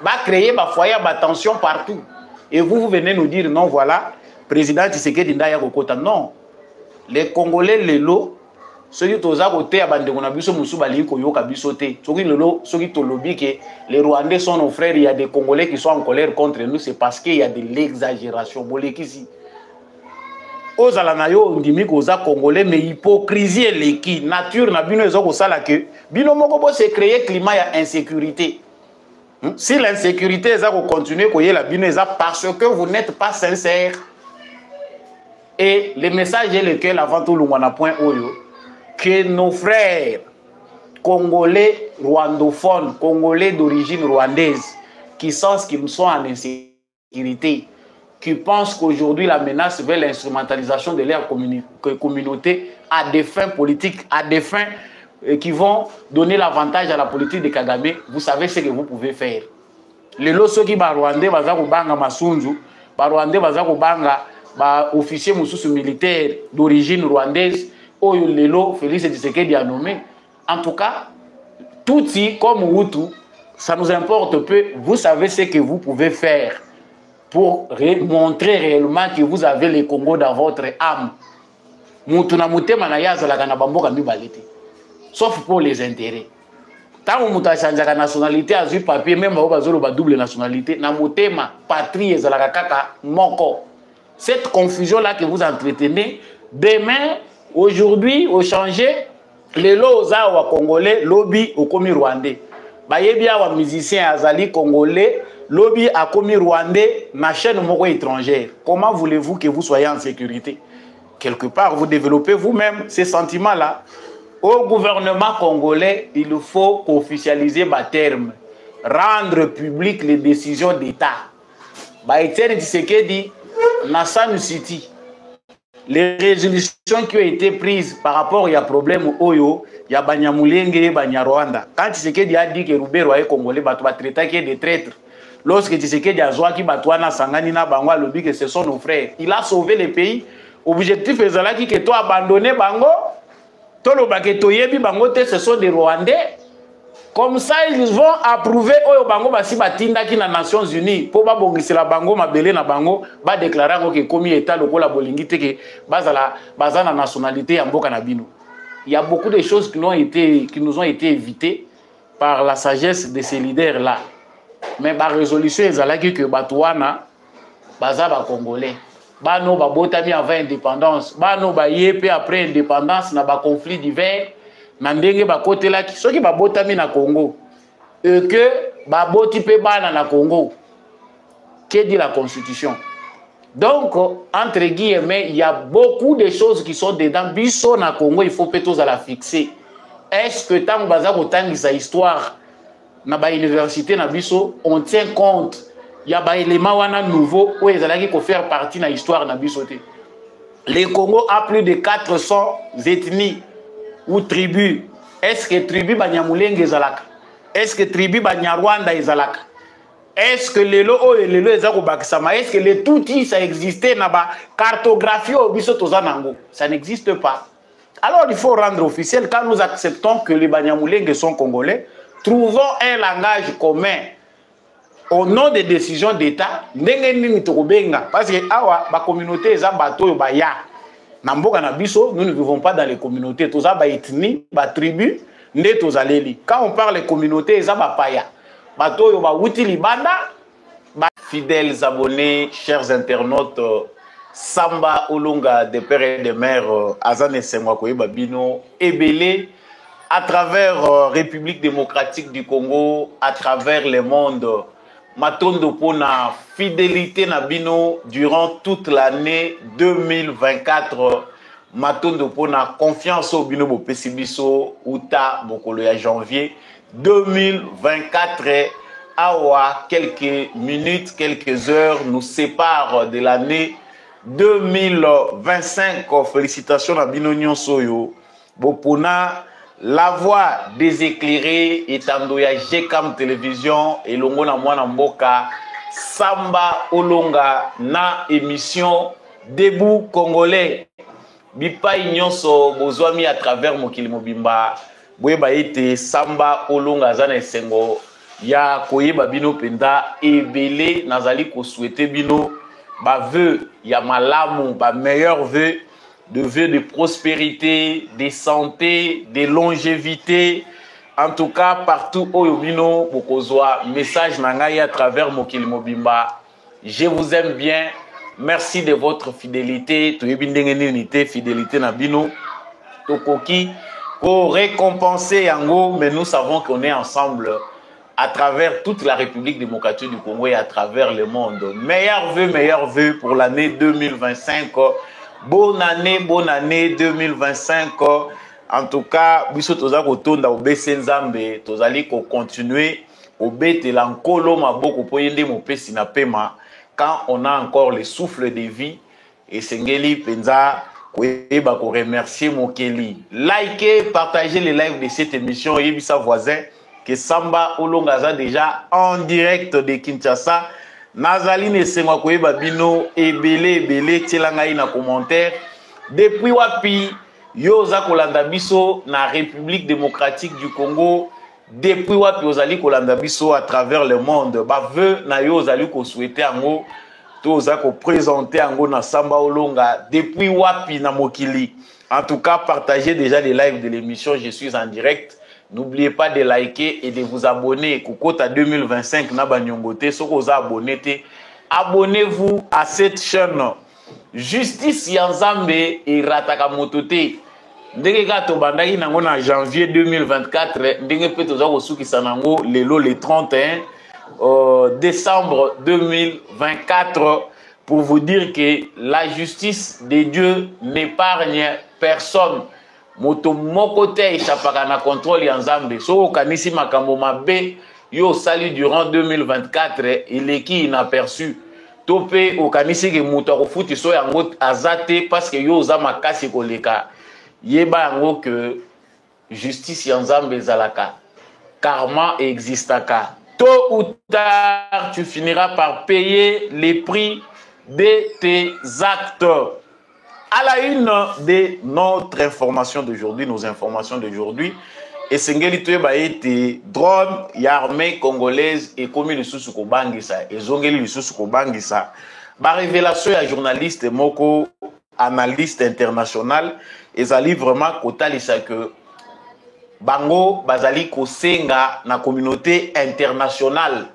ba créer ba foyer ba tension partout. Et vous venez nous dire non, voilà, président Tshisekedi ndaya kokota. Non, les Congolais lelo ceux qui toza côté abandonné na biso musu bali ko yoka biso te. Ceux qui to lobby que les Rwandais sont nos frères, il y a des Congolais qui sont en colère contre nous, c'est parce qu'il y a de l'exagération. Bolekisi ozala na yo ndimi koza Congolais mais hypocrisie eleki nature na bino ezo ko sala que bino moko bo se créer climat ya insécurité. Si l'insécurité eza ko continuer ko yela bino eza parce que vous n'êtes pas sincère. Et le message est lequel avant tout lungwana point oyo que nos frères congolais rwandophones, congolais d'origine rwandaise, qui sont en insécurité, qui pensent qu'aujourd'hui la menace vers l'instrumentalisation de leur communauté à des fins politiques, à des fins qui vont donner l'avantage à la politique de Kagame, vous savez ce que vous pouvez faire. Les lots qui ba Rwandais baza ko banga masunzu, ba Rwandais baza ko banga ba officier mususu militaire d'origine rwandaise. Oyo lelo Félix Tshisekedi a nommé. En tout cas, Tutsi comme Hutu, ça nous importe peu. Vous savez ce que vous pouvez faire pour montrer réellement que vous avez le Congo dans votre âme. Mutuna mutema na yazala kana bamboka mibalete. Sauf pour les intérêts. Tant que muta chanjaka nationalité a eu papier même ba double nationalité na mutema patrie ezalaka kaka moko. Cette confusion là que vous entretenez demain. Aujourd'hui, au changer, les loza wa congolais, lobby au komi rwandais. Bayebia wa musicien azali congolais, lobby a komi rwandais, na chaîne moko étrangère. Comment voulez-vous que vous soyez en sécurité? Quelque part, vous développez vous-même ces sentiments-là. Au gouvernement congolais, il faut officialiser ma terme, rendre public les décisions d'État. Baïtienne Tshisekedi, Nassanu City. Les résolutions qui ont été prises par rapport à problème Oyo, il y a Banyamulenge, Banyarwanda. Quand Tshisekedi a dit que Roubero est congolais, il va traiter des traîtres. Lorsque Tshisekedi a dit que Sangani na Bango lobby que ce sont nos frères, il a sauvé le pays. Objectif est que toi abandonné Bango, toi le baketo yebi Bango, ce sont des Rwandais. Comme ça, ils vont approuver Oyo Bango basi batinda ki na Nations Unies pour ba bongisi la Bango mabele na Bango ba déclarer que comme état lokola bolingi te que baza na nationalité ya mboka na bino. Il y a beaucoup de choses qui nous ont été évitées par la sagesse de ces leaders là. Mais ba résolution ezalaki que Batouana baza ba congolais. Bano ba botami avant indépendance, bano ba yepé après indépendance na ba conflit divers. Nandenge ba côté là qui ceux qui ba botami na Congo et que ba boti pe bana na Congo. Que dit la constitution? Donc entre guillemets, il y a beaucoup de choses qui sont dedans. Biso na Congo, il faut peut-être la fixer. Est-ce que tant baza ko tangisa histoire na ba université na biso, on tient compte il y a ba élément wana nouveau où ezalaki ko faire partie na histoire na biso te. Le Congo a plus de 400 ethnies ou tribus. Est-ce que tribu Banyamulenge ezalaka? Est-ce que tribu Banyarwanda ezalaka? Est-ce que les lots et les lots ezako bakisama? Est-ce que les toutis ça existait na ba cartographie au biso tozanango? Ça n'existe pas. Alors il faut rendre officiel quand nous acceptons que les Banyamulenge sont congolais, trouvons un langage commun au nom des décisions d'État. Ndenge nini tokobenga parce que awa ba communauté eza bato ba ya. Namboka na biso, nous ne vivons pas dans les communautés. Toza ba ethnie, ba tribu, nde tozaleli. Quand on parle de communautés, eza ba paya. Bato yo ba wuti libanda. Fidèles abonnés, chers internautes, Samba Olunga des pères et des mères, Azane Sengwakoye Babino, Ebele, à travers République démocratique du Congo, à travers le monde. Matondo pona fidélité nabino durant toute l'année 2024. Matondo pona confiance au bino bo pesibiso uta bokolo ya janvier 2024. Awa quelques minutes, quelques heures nous séparent de l'année 2025. Félicitations à Bino Nyonsoyo. Bopona, la voix des éclairés et Tandoya Gcam Télévision et Longona Mwana Mboka Samba Olonga na émission Debout Congolais. Bipa Nyonso Bozwami à travers Mokili Mobimba. Boyeba ete Samba Olonga Zana Esengo. Ya koyeba bino penda ebele nazali ko souhaiter bino ba vœu ya malamu ba meilleur vœu de prospérité, de santé, de longévité. En tout cas partout oyo bino bokozwa message na ngai à travers Mokili Mobimba. Je vous aime bien. Merci de votre fidélité. Toyebi ndenge nini te fidélité na bino. Tokoki ko récompenser yango, mais nous savons qu'on est ensemble à travers toute la République démocratique du Congo et à travers le monde. Meilleurs vœux pour l'année 2025. Bonne année 2025. En tout cas, biso toza kotonda obese nzambe, tozali ko continuer obete lankolo maboko po yende mopesi na pema quand on a encore le souffle de vie et sengeli penza koyeba ko remercier Mokeli. Likez, partagez les lives de cette émission et sa voisin que Samba Olonga déjà en direct de Kinshasa. Nazali Nesengwa koyeba bino ebele tielangai na commentaire. Depuis wapi yoza kolanda biso na République démocratique du Congo. Depuis wapi ozali kolanda biso à travers le monde. Ba vœu na yozali ko souhaiter ango toza ko présenter ango na Samba Olonga depuis wapi na mokili. En tout cas, partagez déjà les lives de l'émission. Je suis en direct. N'oubliez pas de liker et de vous abonner. Kokota 2025 na banyongote. Soko za abonné. Abonnez-vous à cette chaîne. Justice Yanzambe et Rataka Motote. Ndenge gato bandaki nango na janvier 2024. Ndenge pe toza kosuki sanango lelo le 31 décembre 2024. Pour vous dire que la justice de Dieu n'épargne personne. Moto mokote échappaka na contrôle ya Nzambe. So kanisi makambo mabe yo sali durant 2024 il est qui inaperçu. Topé o kanisi ke moto kofuti so yango azate parce que yo za makasi koleka. Yeba yango que justice ya Nzambe zalaka. Karma existaka. Tôt ou tard tu finiras par payer les prix de tes actes. À la une de notre information d'aujourd'hui, nos informations d'aujourd'hui, et Sengeli Toyeba été drone, l'armée congolaise et comme le sous Bangisa, et Zongeli le sous Bangisa. Ba révélation à journaliste Moko, analyste international, et Zali vraiment kotalisa que Bango Bazali Kosenga na communauté internationale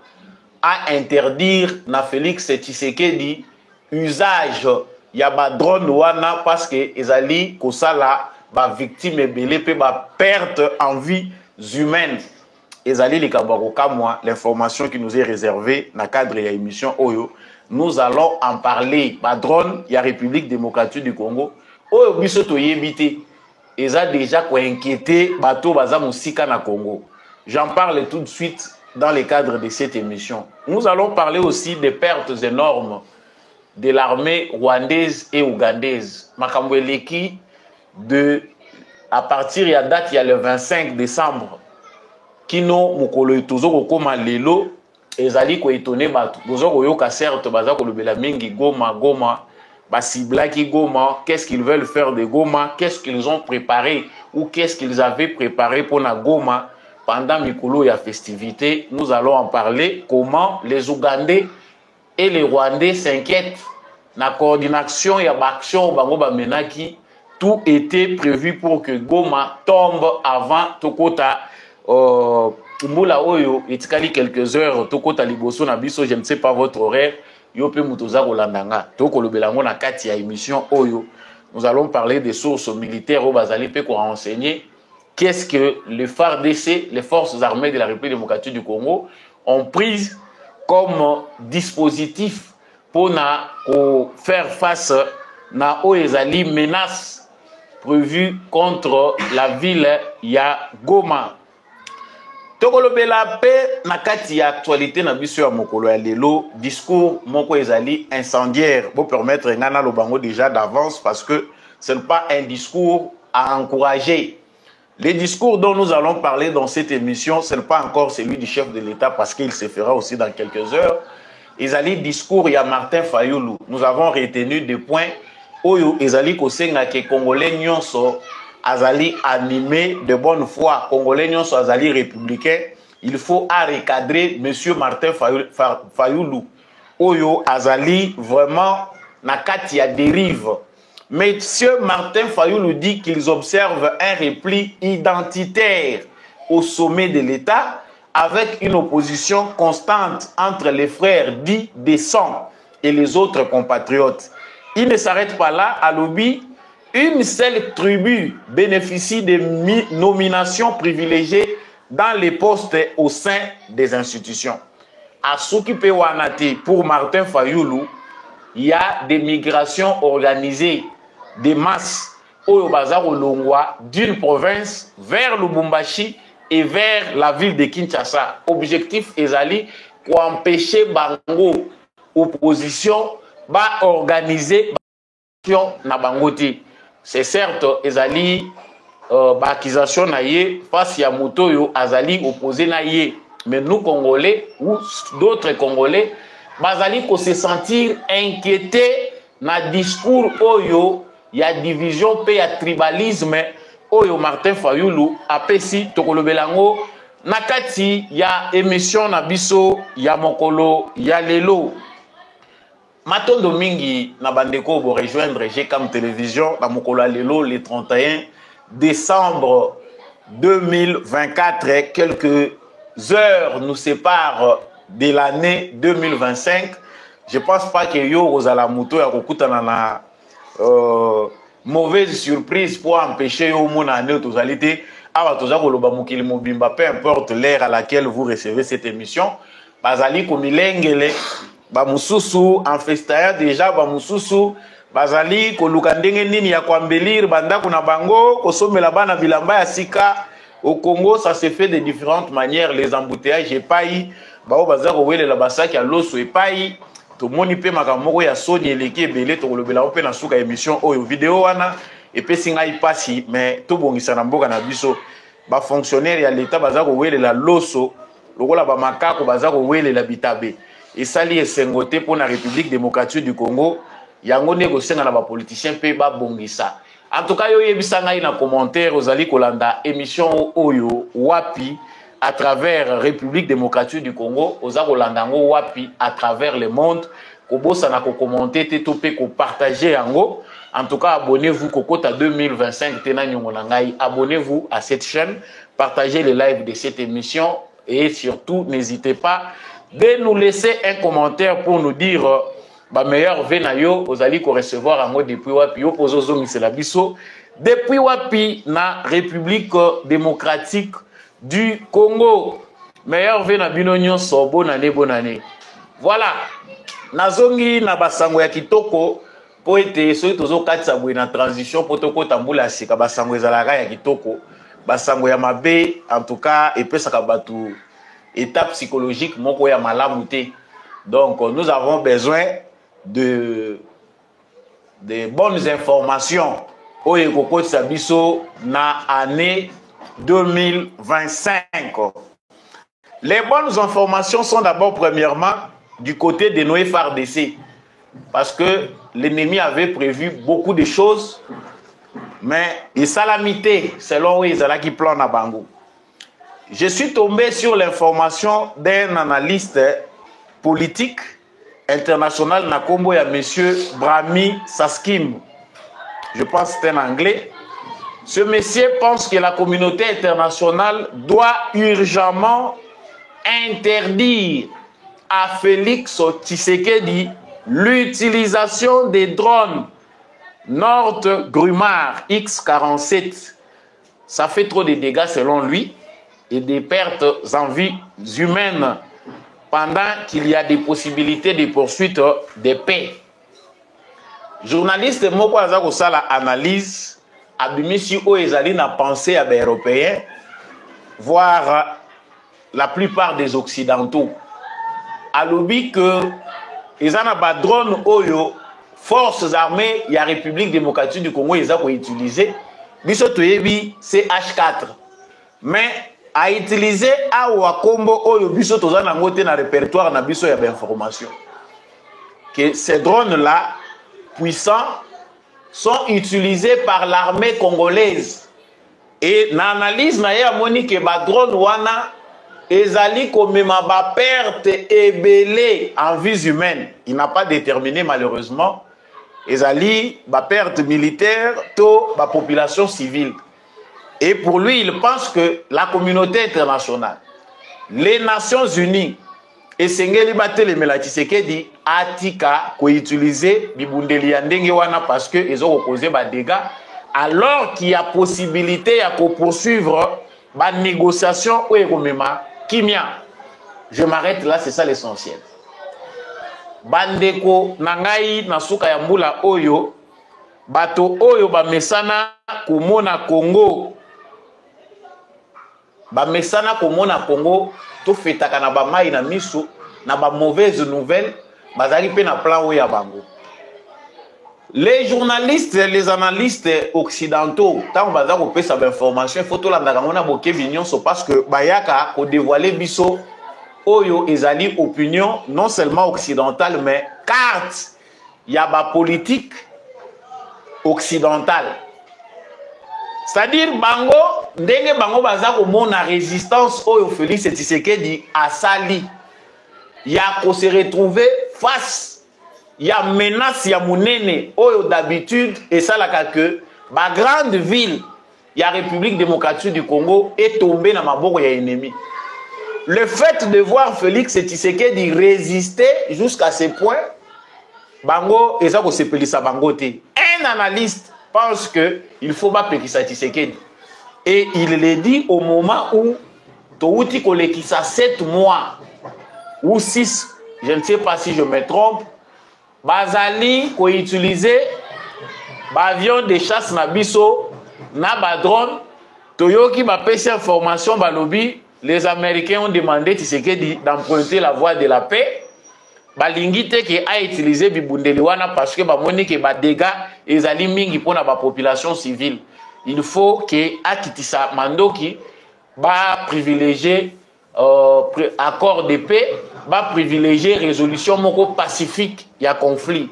à interdire na Félix Tshisekedi usage ya ba drone wana parce que ezali kosala ba victime ebele pe ba perte en vie humaine. Ezali likabako kamwa l'information qui nous est réservée na cadre ya émission Oyo. Nous allons en parler. Ba drone ya République démocratique du Congo. Oyo biso to yebite. Eza déjà ko inquiéter bato baza musika na Congo. J'en parle tout de suite dans le cadre de cette émission. Nous allons parler aussi des pertes énormes de l'armée rwandaise et ougandaise. Makambo eleki à partir ya date il y a le 25 décembre. Kino mukolo tozoko koma lelo ezali ko étonner bato. Bozoko yoka certes baza ko lobela mingi Goma basiblaki Goma, qu'est-ce qu'ils veulent faire de Goma, qu'est-ce qu'ils ont préparé ou qu'est-ce qu'ils avaient préparé pour na Goma pendant mikolo ya festivité. Nous allons en parler comment les Ougandais et les Rwandais s'inquiètent. La coordination et l'action, tout était prévu pour que Goma tombe avant Tokota. Mbula Oyo, etikali quelques heures, Tokota Liboso Nabiso, je ne sais pas votre horaire. Yope Mutoza Rolandanga, Toko Lobelango na kati ya émission Oyo. Nous allons parler des sources militaires au Bazali Pe pour renseigner qu'est-ce que les FARDC, les forces armées de la République démocratique du Congo, ont pris comme dispositif pour faire face à les menaces prévues contre la ville ya Goma. Tokolobela pe na kati ya actualité na biso ya mokolo ya lelo discours moko ezali incendiaire pour permettre ngana lobango déjà d'avance parce que ce n'est pas un discours à encourager. Les discours dont nous allons parler dans cette émission, ce n'est pas encore celui du chef de l'État parce qu'il se fera aussi dans quelques heures. Ezali discours ya Martin Fayulu. Nous avons retenu des points oyo ezali kosenga ke Congolais nyonso azali animé de bonne foi, Congolais nyonso azali républicain, il faut recadrer monsieur Martin Fayulu. Oyo azali vraiment na kati ya dérive. Monsieur Martin Fayulu dit qu'ils observent un repli identitaire au sommet de l'État avec une opposition constante entre les frères dits des sang et les autres compatriotes. Il ne s'arrête pas là, à l'objet. Une seule tribu bénéficie des nominations privilégiées dans les postes au sein des institutions. À Soukipe Wanate, pour Martin Fayulu, il y a des migrations organisées, des masses au Bazar Olongwa d'une province vers Lubumbashi et vers la ville de Kinshasa. Objectif ezali pour empêcher Bango opposition ba organiser na Bangoti. C'est certes ezali accusation na ye face ya moto yo azali opposé na ye, mais nous Congolais ou d'autres Congolais bazali ko se sentir inquiétés na discours oyo ya division pe ya tribalisme oyo Martin Fayulu apesi tokolobelango nakati ya émission na biso ya mokolo ya lelo. Matondo mingi na bandeko bo rejoindre GCAM Télévision na mokolo ya lelo le 31 décembre 2024. Quelques heures nous séparent de l'année 2025. Je pense pas que yo ozala moto ya kokutana na mauvaise surprise pour empêcher yo mon année totalité. Aba toza koloba mokili mobimba, peu importe l'ère à laquelle vous recevez cette émission. Bazali komilengele ba mususu en festaya déjà ba mususu bazali koluka ndenge nini ya kwambelir banda kuna bango kosomela bana bilamba ya sika. Au Congo, ça se fait de différentes manières. Les embouteillages et paï, bao bazar wele la basaki à l'osso et paï. Tout le monde peut makamoko ya soni eleki belé to le bela open na suka émission oyo vidéo wana et pe singa y passi mais tout bongisa na mboka na biso ba fonctionnaire ya l'état bazar wele la loso lokola ba makako bazar wele la bitabe et sali esengote pour la République démocratique du Congo yango ne ko senga na ba politiciens pe ba bongisa. En tout cas yo yebisa ngai na commentaire ozali kolanda émission oyo wapi à travers République démocratique du Congo, aux Arolandango wapi à travers le monde, kobosa na ko commenter te topé ko partager ango. En tout cas, abonnez-vous Kokota 2025 tena nyongo na ngai. Abonnez-vous à cette chaîne, partagez les lives de cette émission et surtout n'hésitez pas de nous laisser un commentaire pour nous dire ba meilleur venayo ozali ko recevoir ango depuis wapi yo pozozo misela biso depuis wapi na République démocratique du Congo. Meilleur vena bino nyonso bonne année. Voilà. Nazongi na basango ya kitoko po ete so tozo katsa bwe na transition po toko tambula sika basango ezalaka ya kitoko. Basango ya mabe en tout cas epesaka batu étape psychologique moko ya malamu te. Donc nous avons besoin de bonnes informations oyo kokotisa biso na année 2025. Les bonnes informations sont d'abord premièrement du côté de nos FARDC parce que l'ennemi avait prévu beaucoup de choses mais il salamité selon Isala qui plan à Bango. Je suis tombé sur l'information d'un analyste politique international na kombo ya monsieur Brahmi Saskim. Je pense que c'est un anglais. Ce monsieur pense que la communauté internationale doit urgemment interdire à Félix Tshisekedi l'utilisation des drones Nord Grumar X-47. Ça fait trop de dégâts selon lui et des pertes en vies humaines pendant qu'il y a des possibilités de poursuite de paix. Journaliste moko azako sala analyse abimisi o ezali na pensée à des Européens, voire la plupart des Occidentaux. Alobi que ils ont un drone oyo forces armées il y a République démocratique du Congo ils ont utilisé biso toyebi CH4 mais à utiliser awa combo oyo biso tozana ngote na répertoire na biso ya information que ces drones là puissants sont utilisés par l'armée congolaise et l'analyse na ya moni que ba drone wana ezali komema ba perte ebele en vies humaines. Il n'a pas déterminé malheureusement. Ezali ba perte militaire to ba population civile. Et pour lui, il pense que la communauté internationale, les Nations Unies, et Sengeli Batele Tshisekedi atika ko utiliser bibundeli ya ndenge wana parce que ils ont causé ba dégâts alors qu'il y a possibilité à poursuivre ba négociation ou ekomema Kimia, je m'arrête là, c'est ça l'essentiel. Bandeko nangai nasuka ya mbula oyo, bato oyo ba mesana komona Congo. Ba mesana komona Congo, to fetaka na ba mai na miso, na ba mauvaise nouvelle, bazali pe na plan oyo ya bango. Les journalistes, les analystes occidentaux, tant on va pesa d'information, il faut tout l'andamona boke vignon, parce que bayaka ko dévoiler biso oyo ezali opinion non seulement occidentale mais carte ya ba politique occidentale. C'est-à-dire bango ndenge bango baza ko mona résistance oyo Félix Tshisekedi asali ya ko se retrouver face il y a menace ya munene oyo d'habitude et ça la que ba grande ville il y a République démocratique du Congo est tombée dans maboko ya ennemi. Le fait de voir Félix Tshisekedi résister jusqu'à ce point bango eza ko sepelisa bango te. Un analyste pense que il faut pas pekisa Tshisekedi et il le dit au moment où touti kolekisa 7 mois ou 6, je ne sais pas si je me trompe. Bazali ko utiliser avion de chasse na biso na ba drone toyoki ba pesi information balobi les Américains ont demandé Tshisekedi d'emprunter la voie de la paix balingi te ke a utiliser bibundeli wana parce que ba moni ke ba dégâts ezali mingi pona ba population civile. Il faut que akitisa mandoki ba privilégier accord de paix, va privilégier résolution moko pacifique il y a conflit.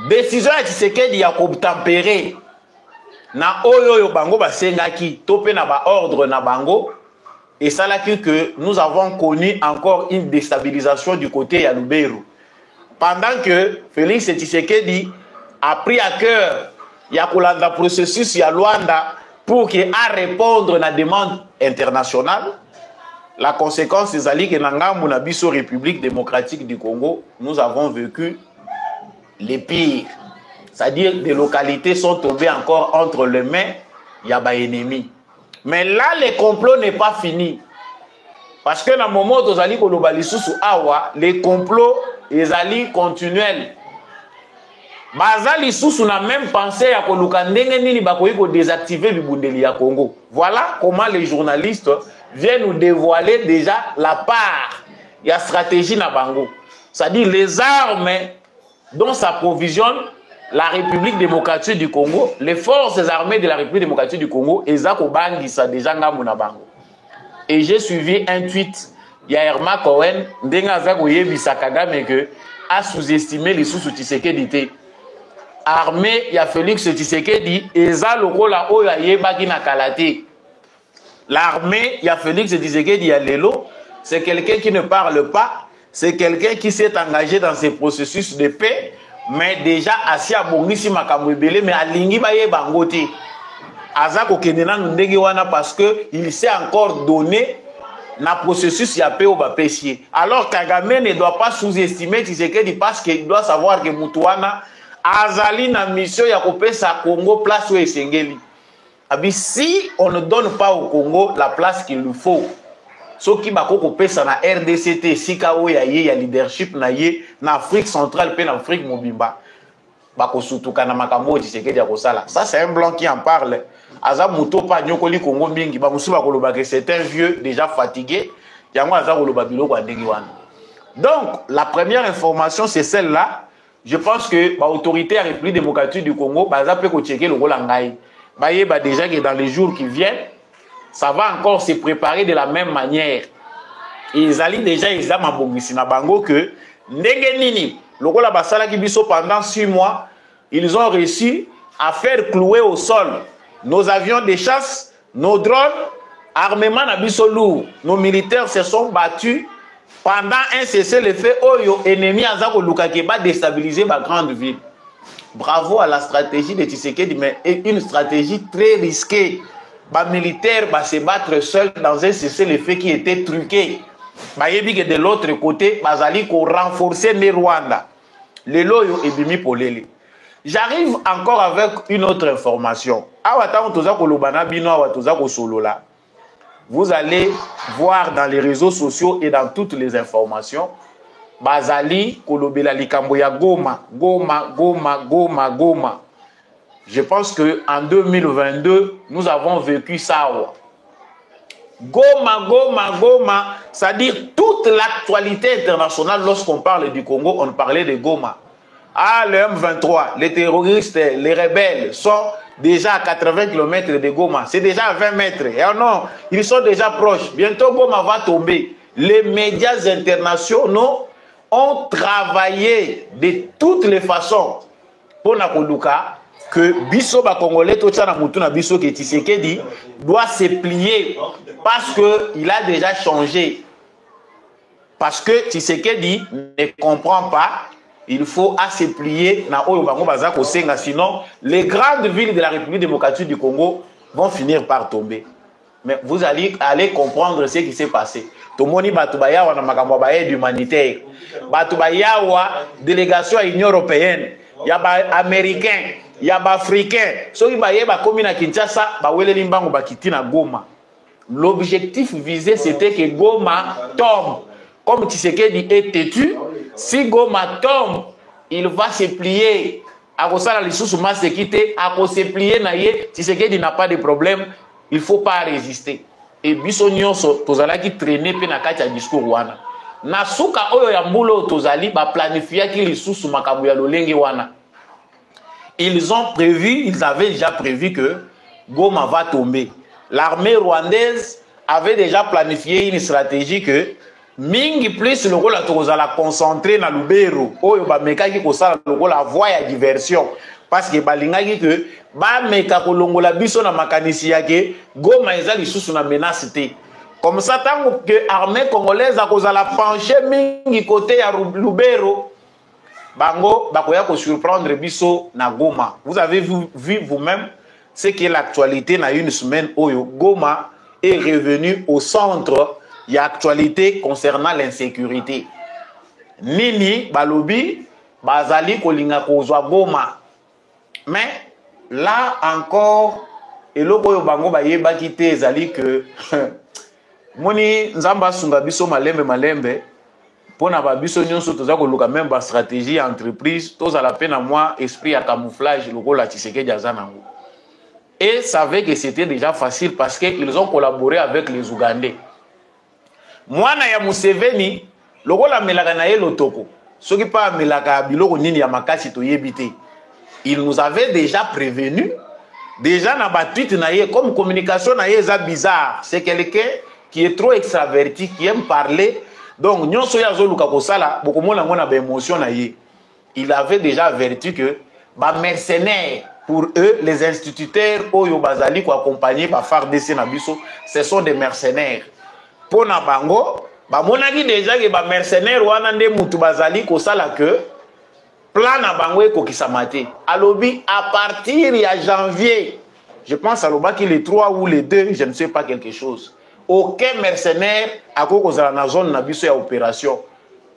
Décision ya Tshisekedi ya ko tempérer na oyo bango basengaki topé na ba ordre na bango et ça là que nous avons connu encore une déstabilisation du côté ya Lubero. Pendant que Félix Tshisekedi a pris à cœur ya kolanda processus ya Luanda pour qu'il a répondre à la demande internationale, la conséquence c'est que dans la République démocratique du Congo, nous avons vécu les pires. C'est-à-dire que des localités sont tombées encore entre les mains, il y a des ennemis. Mais là, le complot n'est pas fini. Parce que dans le moment où les complots, ils allaient continuels. Bazali sous na même pensé à koluka ndenge nini bakoyi ko désactiver bibundeli ya Congo. Voilà comment les journalistes viennent nous dévoiler déjà la part de la stratégie na bango. C'est-à-dire les armes dont s'approvisionne la République démocratique du Congo, les forces armées de la République démocratique du Congo, ezako bangisa déjà ngamu na bango. Et j'ai suivi un tweet ya Herma Cohen ndenge azako yebisa Kagame que a sous-estimé les sous-Tshisekedi. Armée, il y a Félix Tshisekedi, et ça, le rôle là, où il y a Kalate. L'armée, il y a Félix Tshisekedi, il y a Lelo, c'est quelqu'un qui ne parle pas, c'est quelqu'un qui s'est engagé dans ces processus de paix, mais déjà, assis à Bongisi Makamwebele, mais à Lingi Baye Bangote. Azako Kenena Ndegewana, parce qu'il s'est encore donné dans le processus de paix au Bapessier. Alors, Kagame ne doit pas sous-estimer Tshisekedi parce qu'il doit savoir que Moutouana azali na mission ya kopesa Congo place où esengeli. Abi si on ne donne pas au Congo la place qu'il lui faut, ce qui va kopesa na RDCT sika o ya ye ya leadership na ye na Afrique centrale pe na Afrique mobimba. Bako sutuka na makambo Tshisekedi ya kosala. Ça c'est un blanc qui en parle. aza moto pa nyokoli Congo mingi ba musuba koloba que c'est un vieux déjà fatigué yango aza koloba biloko andenge wana. Donc la première information c'est celle-là. Je pense que l'autorité à la République démocratique du Congo baza pe ko checker le rôle ngai. Ba yeba déjà que dans les jours qui viennent ça va encore se préparer de la même manière. Ils allaient déjà ils a mabongisi na bango que ndenge nini lokola basala ki biso pendant 6 mois ils ont réussi à faire clouer au sol nos avions de chasse, nos drones, armement nabiso lourd. Nos militaires se sont battus pendant un cessez-le-feu oyo ennemi azako lukake ba déstabiliser ma grande ville. Bravo à la stratégie de Tshisekedi, mais une stratégie très risquée. Les militaires va se battre seuls dans un cessez-le-feu qui était truqué. De l'autre côté, bazali ko renforcer les Rwanda. Le loyo et bimi polele. J'arrive encore avec une autre information. Vous allez voir dans les réseaux sociaux et dans toutes les informations, bazali kolobela likambo ya Goma, Goma, Goma, Goma, Goma. Je pense qu'en 2022, nous avons vécu ça. Goma, Goma, Goma, c'est-à-dire toute l'actualité internationale, lorsqu'on parle du Congo, on parlait de Goma. Ah, le M23, les terroristes, les rebelles sont déjà à 80 km de Goma. C'est déjà à 20 mètres. Et non, ils sont déjà proches. Bientôt, Goma va tomber. Les médias internationaux ont travaillé de toutes les façons pour Nakoluka que Bisso Congolais, Bisso Tshisekedi doit se plier parce qu'il a déjà changé. Parce que Tshisekedi ne comprend pas. Il faut se plier, sinon les grandes villes de la République démocratique du Congo vont finir par tomber. Mais vous allez comprendre ce qui s'est passé. Tomoni Batubaya wana makambo ba aide humanitaire. Batubaya wa délégation à l'Union européenne, il y a américain, il y a africain. Soki ba yeba komi na Kinshasa, ba weleli mbango ba kiti na Goma. L'objectif visé c'était que Goma tombe. Comme Tshisekedi est têtu, si Goma tombe, il va se plier. A kosala lisusu masekite, a se plier na ye, Tshisekedi n'a pas de problème, il faut pas résister. Et biso nyonso tozala ki traîner pe na kati ya discours wana. Na suka oyo ya mbulo tozali ba planifier ki lisusu makambo ya lolenge wana. Ils avaient déjà prévu que Goma va tomber. L'armée rwandaise avait déjà planifié une stratégie que mingi plus le rôle la concentrer na Lubero oyo ba mekaki ko sala le rôle la voie ya diversion parce que balingaki que ba meka ko longola biso na makanisi yake Goma ezali susu na menace te comme ça tango que armée congolaise a kozala pencher mingi côté ya Lubero bango bakoya ko surprendre biso na Goma. Vous avez vu vous-même ce qui est l'actualité na une semaine oyo Goma est revenu au centre. Il y a actualité concernant l'insécurité. Nini, Balobi, Bazali, Kolinga, Kozwa, Goma. Mais là encore, et le boyo bango ba yeba kite zali que moni nzamba sunga biso malembe pona ba biso nyonso toza ko luka même ba stratégie entreprise toza la peine à moi esprit à camouflage le la Tshisekedi azanango. Et savait que c'était déjà facile parce qu'ils ont collaboré avec les Ougandais. Mwana ya Museveni lokola melaka na ye lotoko soki pa melaka biloko nini ya makasi to yebite. Il nous avait déjà prévenu déjà na ba tweet na ye comme communication na ye za bizarre. C'est quelqu'un qui est trop extraverti qui aime parler. Donc nyonso ya zoluka kosala bokomona ngona ba émotion na ye. Il avait déjà averti que ba mercenaires pour eux les instituteurs oyo bazali ko accompagner ba FARDC na biso ce sont des mercenaires. Pona bango, ba monaki déjà que ba mercenaires wana nde mutu bazali ko sala que plan na bango eko kisamate. Alobi à partir ya janvier, je pense à l'oba qui les 3 ou les 2, je ne sais pas quelque chose. Aucun mercenaire a kozala na zone na biso ya opération.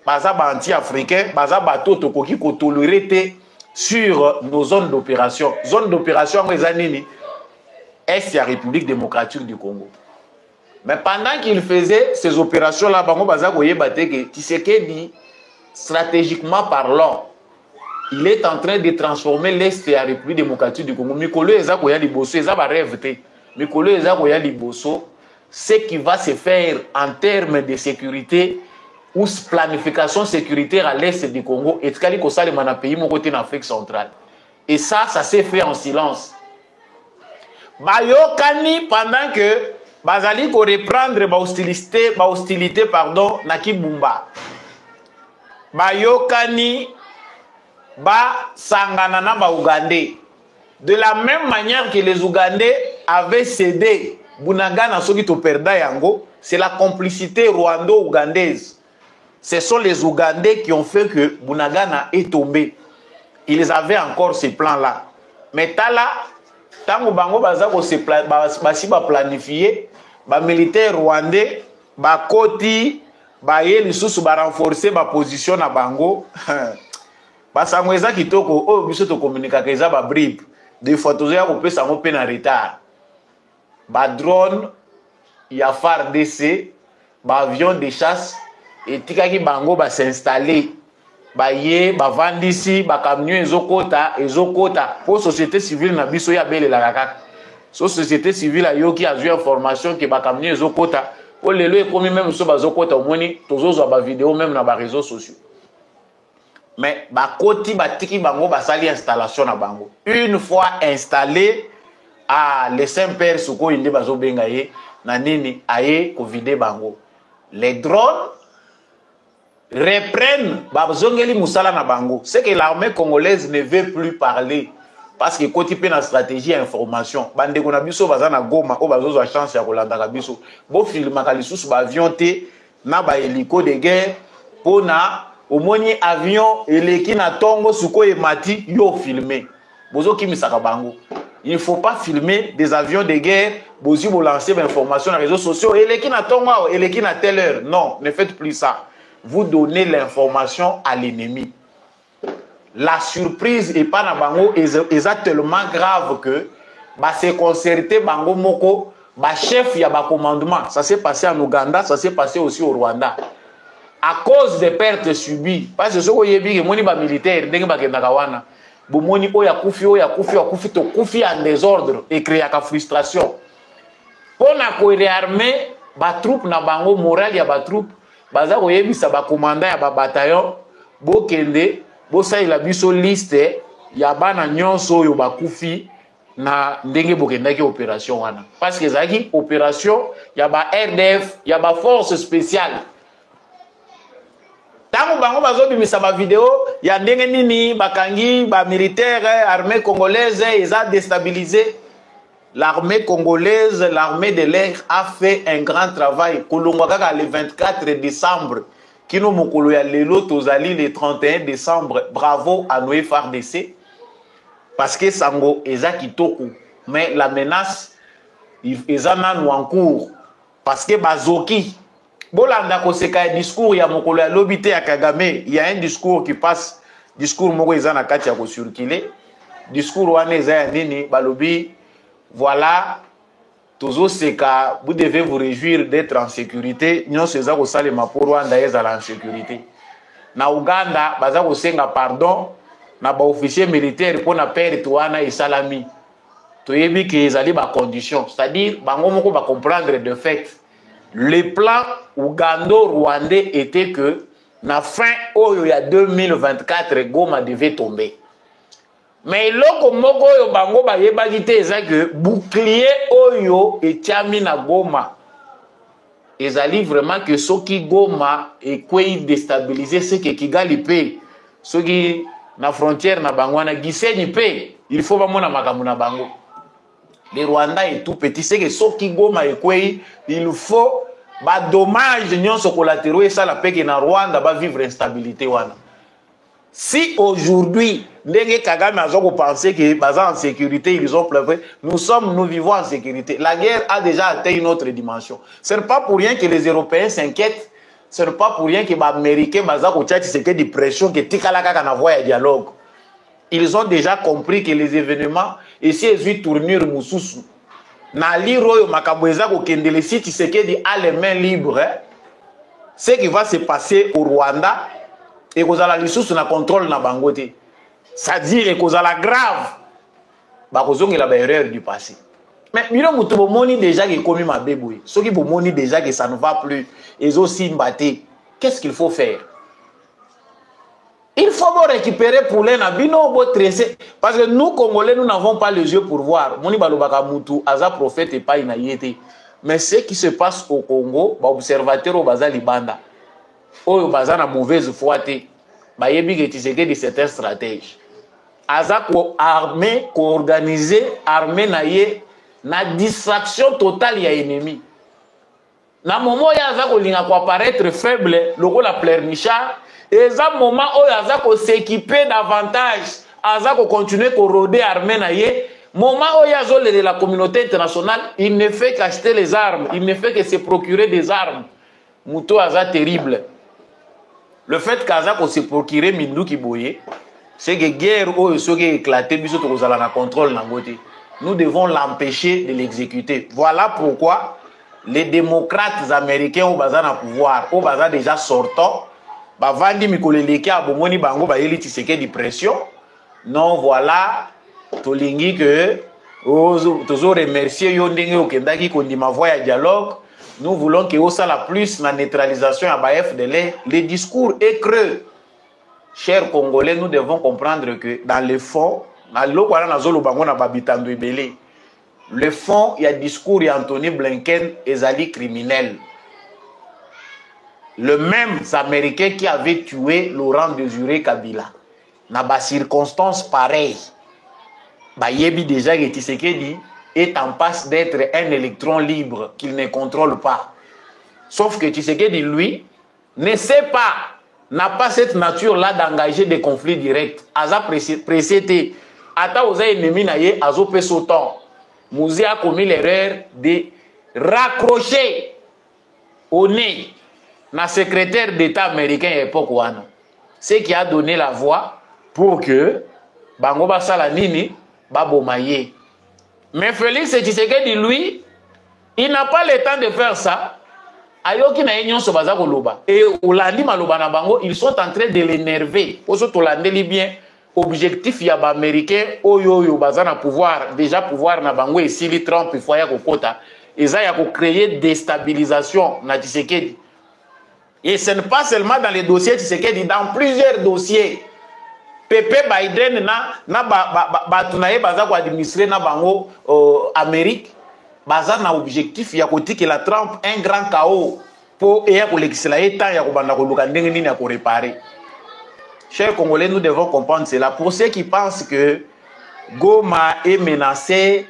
Baza ba anti-africain, baza bato to koki ko tolérer sur nos zones d'opération. Zone d'opération nini est la République démocratique du Congo. Mais pendant qu'il faisait ces opérations-là, Bango Baza Goye Bateke, Tshisekedi, stratégiquement parlant, il est en train de transformer l'Est et la République démocratique du Congo. Mikolo Ezako ya liboso, Ezaba rêve te. Mikolo Ezako ya liboso, ce qui va se faire en termes de sécurité ou planification sécuritaire à l'Est du Congo, et Tkali Kosale mana pays mon côté en Afrique centrale. Et ça s'est fait en silence. Bayokani pendant que Bazali ko reprendre ba hostilité pardon na Kibumba. Bayokani ba sangana na ba Ougandais. De la même manière que les Ougandais avaient cédé Bunagana soki to perda yango, c'est la complicité rwando-ougandaise. Ce sont les Ougandais qui ont fait que Bunagana est tombé. Ils avaient encore ces plans-là. Mais Tala, tango bango baza ko se planifier, ba militaire rwandais, ba koti, ba yeli susu ba renforcer ba position na bango. Basango eza kitoko o biso to communiquer eza ba bribe. Des photos ya ko pesa ngo pe na retard. Ba drone ya FARDC, ba avion de chasse et tikaki bango ba s'installer. Ba ye ba vandisi ba camion ezokota pour société civile na biso ya bele la kaka. So société civile ayoki a eu information que ba camion ezokota. O lelo e komi même so bazokota omoni tozozo ba vidéo même na ba réseaux sociaux. Mais ba koti ba tiki bango ba sali installation na bango. Une fois installé les Saint-Père Souko inde bazo benga ye na nini aye ko vider bango. Les drones reprennent babzongeli musala na bango. C'est que l'armée congolaise ne veut plus parler parce que koti pe na stratégie information. Bande ko na biso bazana Goma o bazozo a chance ya kolanda ka biso. Bo filmaka lisusu ba avion te na ba hélico de guerre pona omoni avion eleki na tongo suko e mati yo filmer. Bozo kimisaka bango. Il ne faut pas filmer des avions de guerre, bozi bo lancer des informations dans les réseaux sociaux. Eleki na tongo, eleki na telle heure. Non, ne faites plus ça. Vous donnez l'information à l'ennemi. La surprise et pas na bango est tellement grave que bah c'est concerté bango moko bah chef ya ba commandement. Ça s'est passé en Ouganda, ça s'est passé aussi au Rwanda. À cause des pertes subies, parce que ce que yebi que moni ba militaire ndenge ba kenda kawana. Bo moni oya kufi to kufi en désordre et créer ka frustration. Pona ko réarmer ba troupe na bango moral ya ba troupe. Baza koyebisa ba commandant ya ba bataillon bo kende bo saila biso liste ya bana nyonso oyo bakufi na ndenge bokendaki opération wana parce que zaki opération ya ba RDF ya ba force spéciale tango bango bazobimisa ba vidéo ya ndenge nini bakangi ba militaire armée congolaise eza déstabilisé. L'armée congolaise, l'armée de l'air a fait un grand travail. Kolongwaka le 24 décembre, Kino Mokolo ya lelo tozali le 31 décembre. Bravo à Noé FARDC. Parce que Sango eza kitoko. Mais la menace, eza nanu en cours. Parce que Bazoki, bolanda koseka discours ya Mokolo ya lobite ya Kagame, il y a un discours qui passe, discours moko eza na kati ya ko circuler. Discours wana eza ya nini balobi. Voilà, toujours c'est que vous devez vous réjouir d'être en sécurité. Nous sommes au Salema pour Rwanda en sécurité. Na Ouganda, baza ko senga pardon, na ba officier militaire pour na perdre Touana et Salami. To yebi que ezali ba condition, c'est-à-dire bango moko ba comprendre de fait. Le plan ougando-rwandais était que na fin oyo ya 2024 Goma devait tomber. Mais loko moko oyo bango ba yebaki te eza que bouclier oyo etiami na Goma ezali vraiment que soki Goma ekwei déstabiliser ce que Kigali pe soki na frontière na bango na Gisenyi pe il faut bamona makambo na bango. Le Rwanda est tout petit, c'est que soki Goma ekwei il faut ba dommage nyonso collatéraux et ça la pe que na Rwanda ba vivre instabilité wana. Si aujourd'hui, Ndenge Kagame a pensé que en sécurité, ils ont pleuré. Nous vivons en sécurité. La guerre a déjà atteint une autre dimension. Ce n'est pas pour rien que les Européens s'inquiètent. Ce n'est pas pour rien que les Américains c'est que des pressions que Tikalaka na voie un dialogue. Ils ont déjà compris que les événements, et si ils ont tourné Moussousou, na liroyo makabweza ko kendele si Tshisekedi a les mains libres, ce qui va se passer au Rwanda et que la lisusu na contrôle na bangote. c'est-à-dire que ça la grave bakozongi la erreur du passé. Mais bino mutu bomoni déjà que komi ma bébé, ceux qui bomoni déjà que ça ne va plus, et aussi mbaté, qu'est-ce qu'il faut faire? Il faut récupérer pour les nabino, tresser. Parce que nous, Congolais, nous n'avons pas les yeux pour voir. Moni balobaka mutu, aza prophète et pas inayete. Mais ce qui se passe au Congo, observateur au baza libanda, au baza na mauvaise foi te, yebi que Tshisekedi c'est un stratège. Aza ko armé, ko organisé, armé na ye, na distraction totale ya ennemi. Na moment ya aza ko linga ko apparaître faible, loko la pleurnichard. Et à ce moment où il faut s'équiper davantage, il faut continuer à rôder armée. Moment où il y a de la communauté internationale, il ne fait qu'acheter les armes, il ne fait que se procurer des armes. Mouto aza terrible. Le fait qu'Aza se procurer Mindou Kiboye, c'est que guerre où il a éclaté, contrôle. Nous devons l'empêcher de l'exécuter. Voilà pourquoi les démocrates américains au bazar pouvoir, au bazar déjà sortant, bavandi mikoleleke abomoni bango bayeli Tshisekedi pression. Non, voilà, tolingi que tozo remercier yo ndenge okendaki kondima voix ya dialogue. Nous voulons que ça la plus la neutralisation à FDL. Le discours est creux. Chers Congolais, nous devons comprendre que dans le fond, le fond, il y a discours d'Anthony Blinken et Zali criminel. Le même Américain qui avait tué Laurent Désiré Kabila. Dans des circonstances pareilles, Yebi déjà que Tshisekedi est en passe d'être un électron libre qu'il ne contrôle pas. Sauf que Tshisekedi, lui, ne sait pas, n'a pas cette nature-là d'engager des conflits directs. Aza précédé, Ata oza ennemi na ye, azo pe sautant. Mouzi a commis l'erreur de raccrocher au nez na secrétaire d'État américain à l'époque. Ce qui a donné la voix pour que Bango Basala Nini Babomaye. Mais Félix Tshisekedi, lui, il n'a pas le temps de faire ça. Ayoki na union so baza koloba. Et Olandi maloba na bango, ils sont en train de l'énerver. Oso tolandeli bien objectif ya ba américain oyo baza na pouvoir, déjà pouvoir na bango et si li Trump il faut ya kokota. Eza ya ko créer déstabilisation na Tshisekedi. Et ce n'est pas seulement dans les dossiers Tshisekedi, dans plusieurs dossiers. Pepe Biden na batunaye baza ko administrer na bango Amérique. Baza na objectif ya kotiki la Trump un grand chaos pour eya kolekisela eta ya kobanda koluka ndenge nini ya ko réparer. Chers Congolais, nous devons comprendre cela. Pour ceux qui pensent que Goma est menacé,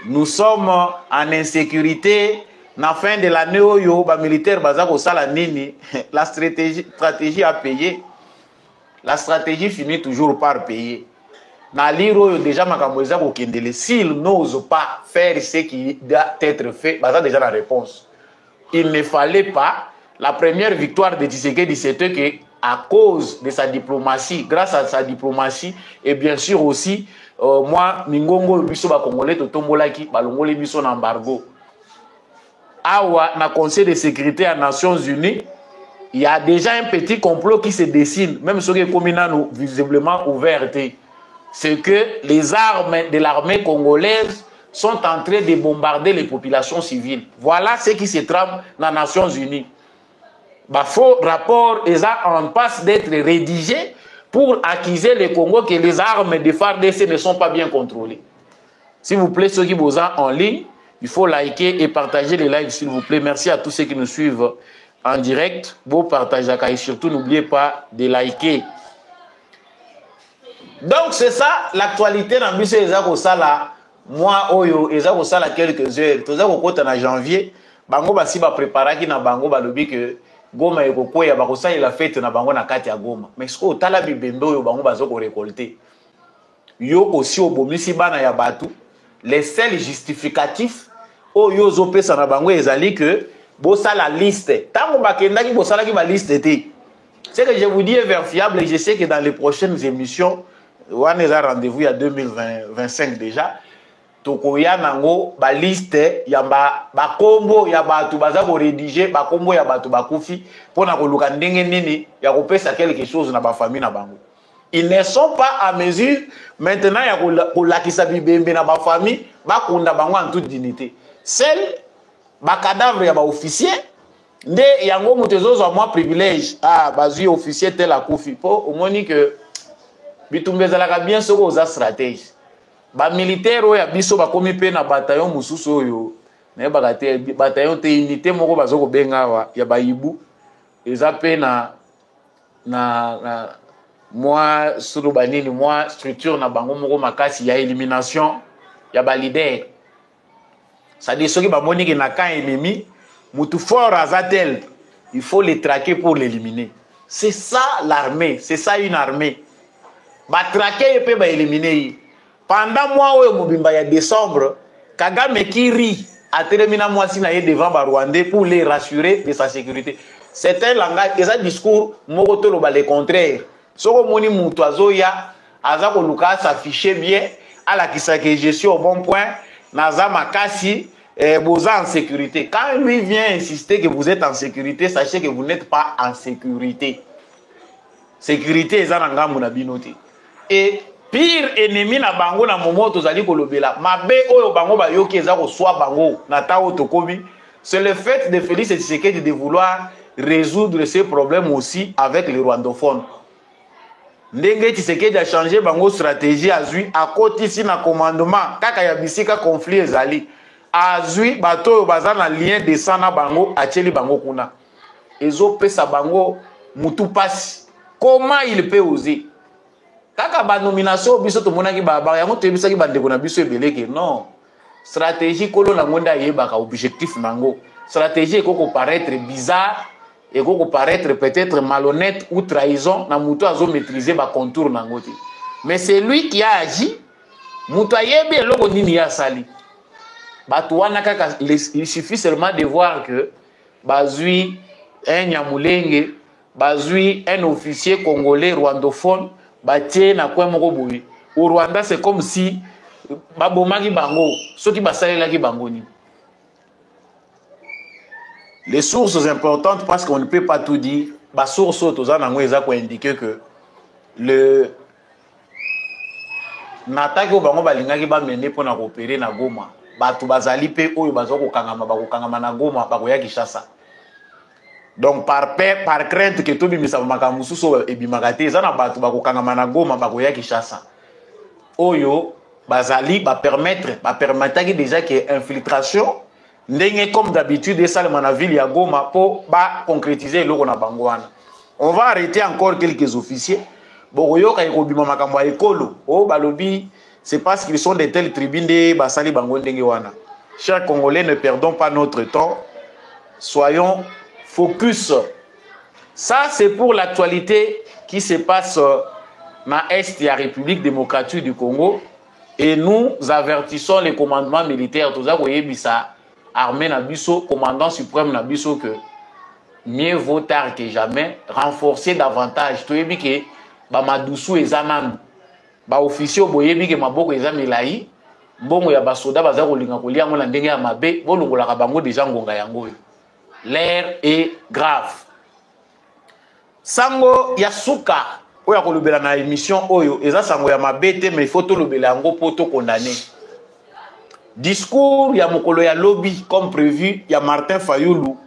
nous sommes en insécurité. Na fin de l'année, les militaires bazako sala nini, la stratégie a payé. La stratégie finit toujours par payer. Na liro déjà makamboza ko kendele. S'ils n'osent pas faire ce qui doit être fait, baza déjà la réponse. Il ne fallait pas. La première victoire de Tshisekedi, c'était que à cause de sa diplomatie, grâce à sa diplomatie, et bien sûr aussi, moi, Mingongo, biso ba Congolais, totombolaki, balongoli biso na embargo. Awa, na Conseil de sécurité des Nations Unies, il y a déjà un petit complot qui se dessine, même ce qui est communal visiblement ouvert. C'est que les armes de l'armée congolaise sont en train de bombarder les populations civiles. Voilà ce qui se trame dans les Nations Unies. Faux rapport est en passe d'être rédigé pour accuser le Congo que les armes de FARDC ne sont pas bien contrôlées. S'il vous plaît, ceux qui vous ont en ligne, il faut liker et partager les lives, s'il vous plaît. Merci à tous ceux qui nous suivent en direct. Beau partage et surtout, n'oubliez pas de liker. Donc, c'est ça l'actualité dans le Ezako Sala. Moi, Oyo, Ezako Sala quelques heures. Tout ça, en janvier, Bango Basi va préparer qui na Bango Balobi que Goma et Koko ya Bakosa il a fait na Bango na kati ya Goma. Mais ce que Tala Bibendo yo Bango Bazo ko récolter. Yo aussi au Bomisi Bana ya Batu. Les seuls justificatifs Oyo zo pesa na Bango ezali que bossa la liste. Tango bakenda ki bossa la ki ba liste té. C'est que je vous dis est vérifiable et je sais que dans les prochaines émissions on a rendez-vous il y a 2025 déjà. Tokoya nango ba liste ya ba kombo ya batu baza ko rédiger ba kombo ya batu bakufi pona ko luka ndenge nini ya ko pesa quelque chose na ba famille na bango. ils ne sont pas à mesure maintenant il y a la kisabibembe na ba famille ba kunda bango en toute dignité. Seul ba cadavre ya ba officier nde yango mutezo zo moi privilège ah bazui officier tel a kufi po omoni que bitumbeza ka bien soko za stratégie ba militaire oya biso ba komi pe na bataillon mususu oyo na ba te bataillon te unité moko bazoko benga wa ya ba ibu eza pe na moi solo banini moi structure na bango moko makasi ya élimination ya ba leader ça dit soki ba moni ke na kan ennemi mutu fort azatel il faut les traquer pour l'éliminer. C'est ça l'armée, c'est ça une armée. Ba traquer et puis ba éliminer. Pendant mois où mobimba ya décembre, Kagame qui rit a terminé mois si na devant ba Rwandais pour les rassurer de sa sécurité. C'est un langage, et ça discours moko lo ba le contraire. Soko moni mutu azoya azako luka s'afficher bien à la kisake je suis au bon point naza makasi vous êtes en sécurité. Quand lui vient insister que vous êtes en sécurité, sachez que vous n'êtes pas en sécurité. Sécurité est en binoti. Et pire ennemi na bango na momo tozali kolobela. Mabe oyo bango ba yoki ezako soit bango na tawo tokobi. C'est le fait de Félix Tshisekedi de vouloir résoudre ces problèmes aussi avec les rwandophones. Ndenge Tshisekedi a changé bango stratégie azui à côté ici na commandement kaka ya bisika conflit ezali. Azui bato baza na lien de sana bango acheli bango kuna. Ezo pesa bango mutu pasi. Comment il peut oser? Kaka ba nomination biso to monaki ba yango te bisaki ba ndeko na biso ebeleke non. Stratégie kolo na ngonda yebaka objectif nango. Stratégie ekoko paraître bizarre, ekoko paraître peut-être malhonnête ou trahison na mutu azo maîtriser ba contour nango te. Mais c'est lui qui a agi. Mutu ayebi eloko nini ya sali. Il suffit seulement de voir que bazui un Nyamulenge, bazui un officier congolais rwandophone, batie na kwe moko boui. Au Rwanda, c'est comme si babomaki bango, ceux qui basalelaki bango ni. Les sources importantes, parce qu'on ne peut pas tout dire, les sources indiquent que le n'attaque au bango balingaki ba mené pour na coopérer na Goma. Batu bazali pe oyo bazoko kangama na Goma bakoya Kinshasa. Donc par crainte que tout bimisa makamusu so ebimagate za na batu bako kangama na Goma bakoya Kinshasa. Oyo bazali ba permettre déjà que infiltration ndenge comme d'habitude et ça na ville ya Goma pour ba concrétiser loko na bangwana. On va arrêter encore quelques officiers. Bokoyo ka ekobima makambo ya ekolo o balobi. C'est parce qu'ils sont de telles tribunes de Basali Bango Ndengewana. Chers Congolais, ne perdons pas notre temps. Soyons focus. Ça, c'est pour l'actualité qui se passe dans l'Est de la République démocratique du Congo. Et nous avertissons les commandements militaires. Tout ça, vous voyez, armée Nabiso, commandant suprême Nabiso, que mieux vaut tard que jamais, renforcer davantage. Tout le monde que Bamadoussou et Zanam. Ba officier boyebi ke maboko eza milai mbongo ya basoda baza kolinga kolia ngo na ndenge ya mabe bolongola ka bango déjà ngonga yango. L'air est grave. Sango ya suka oya kolobela na émission oyo eza sango ya mabe te mais faut to lobela yango poto condamné. Discours ya mokolo ya lobby comme prévu ya Martin Fayulu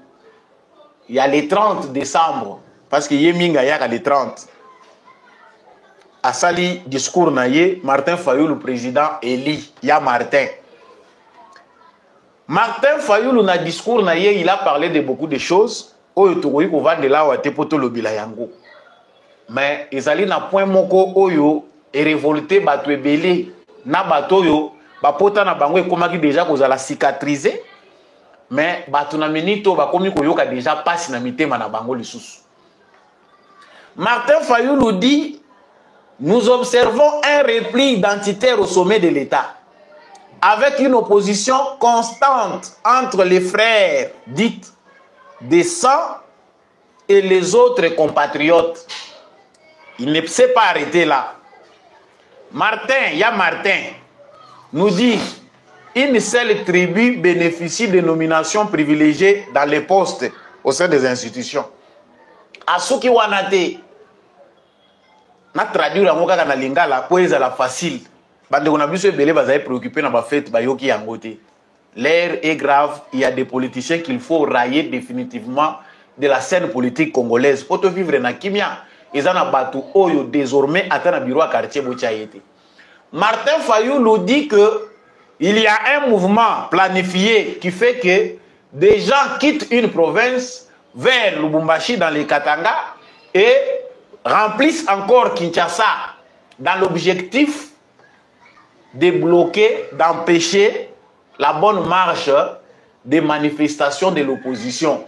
ya le 30 décembre parce que yeminga ya ka le 30. A sali discours naye Martin Fayulu le président Eli ya Martin Fayulu na discours naye il a parlé de beaucoup de choses oyo tokoyi ko vande la wa te poto lobila yango mais ezali na point moko oyo e révolté bato ebele na bato oyo bapota na bango ekomaki déjà kozala cicatriser mais bato na minito bakomi koyoka déjà pasi na mitema na bango lisusu. Martin Fayulu dit: nous observons un repli identitaire au sommet de l'État, avec une opposition constante entre les frères dits de sang et les autres compatriotes. Il ne s'est pas arrêté là. Martin nous dit: une seule tribu bénéficie de nominations privilégiées dans les postes au sein des institutions. Asuki Wanate na traduire yango kaka na lingala po ezala facile bandeko na biso ebele bazali préoccupé na bafete bayoki yango te. L'air est grave, il y a des politiciens qu'il faut railler définitivement de la scène politique congolaise pour te vivre na kimia ezana batu oyo désormais atteint na bureau à quartier bochayete. Martin Fayulu dit que il y a un mouvement planifié qui fait que des gens quittent une province vers Lubumbashi dans les Katanga et remplissent encore Kinshasa dans l'objectif de bloquer, d'empêcher la bonne marche des manifestations de l'opposition.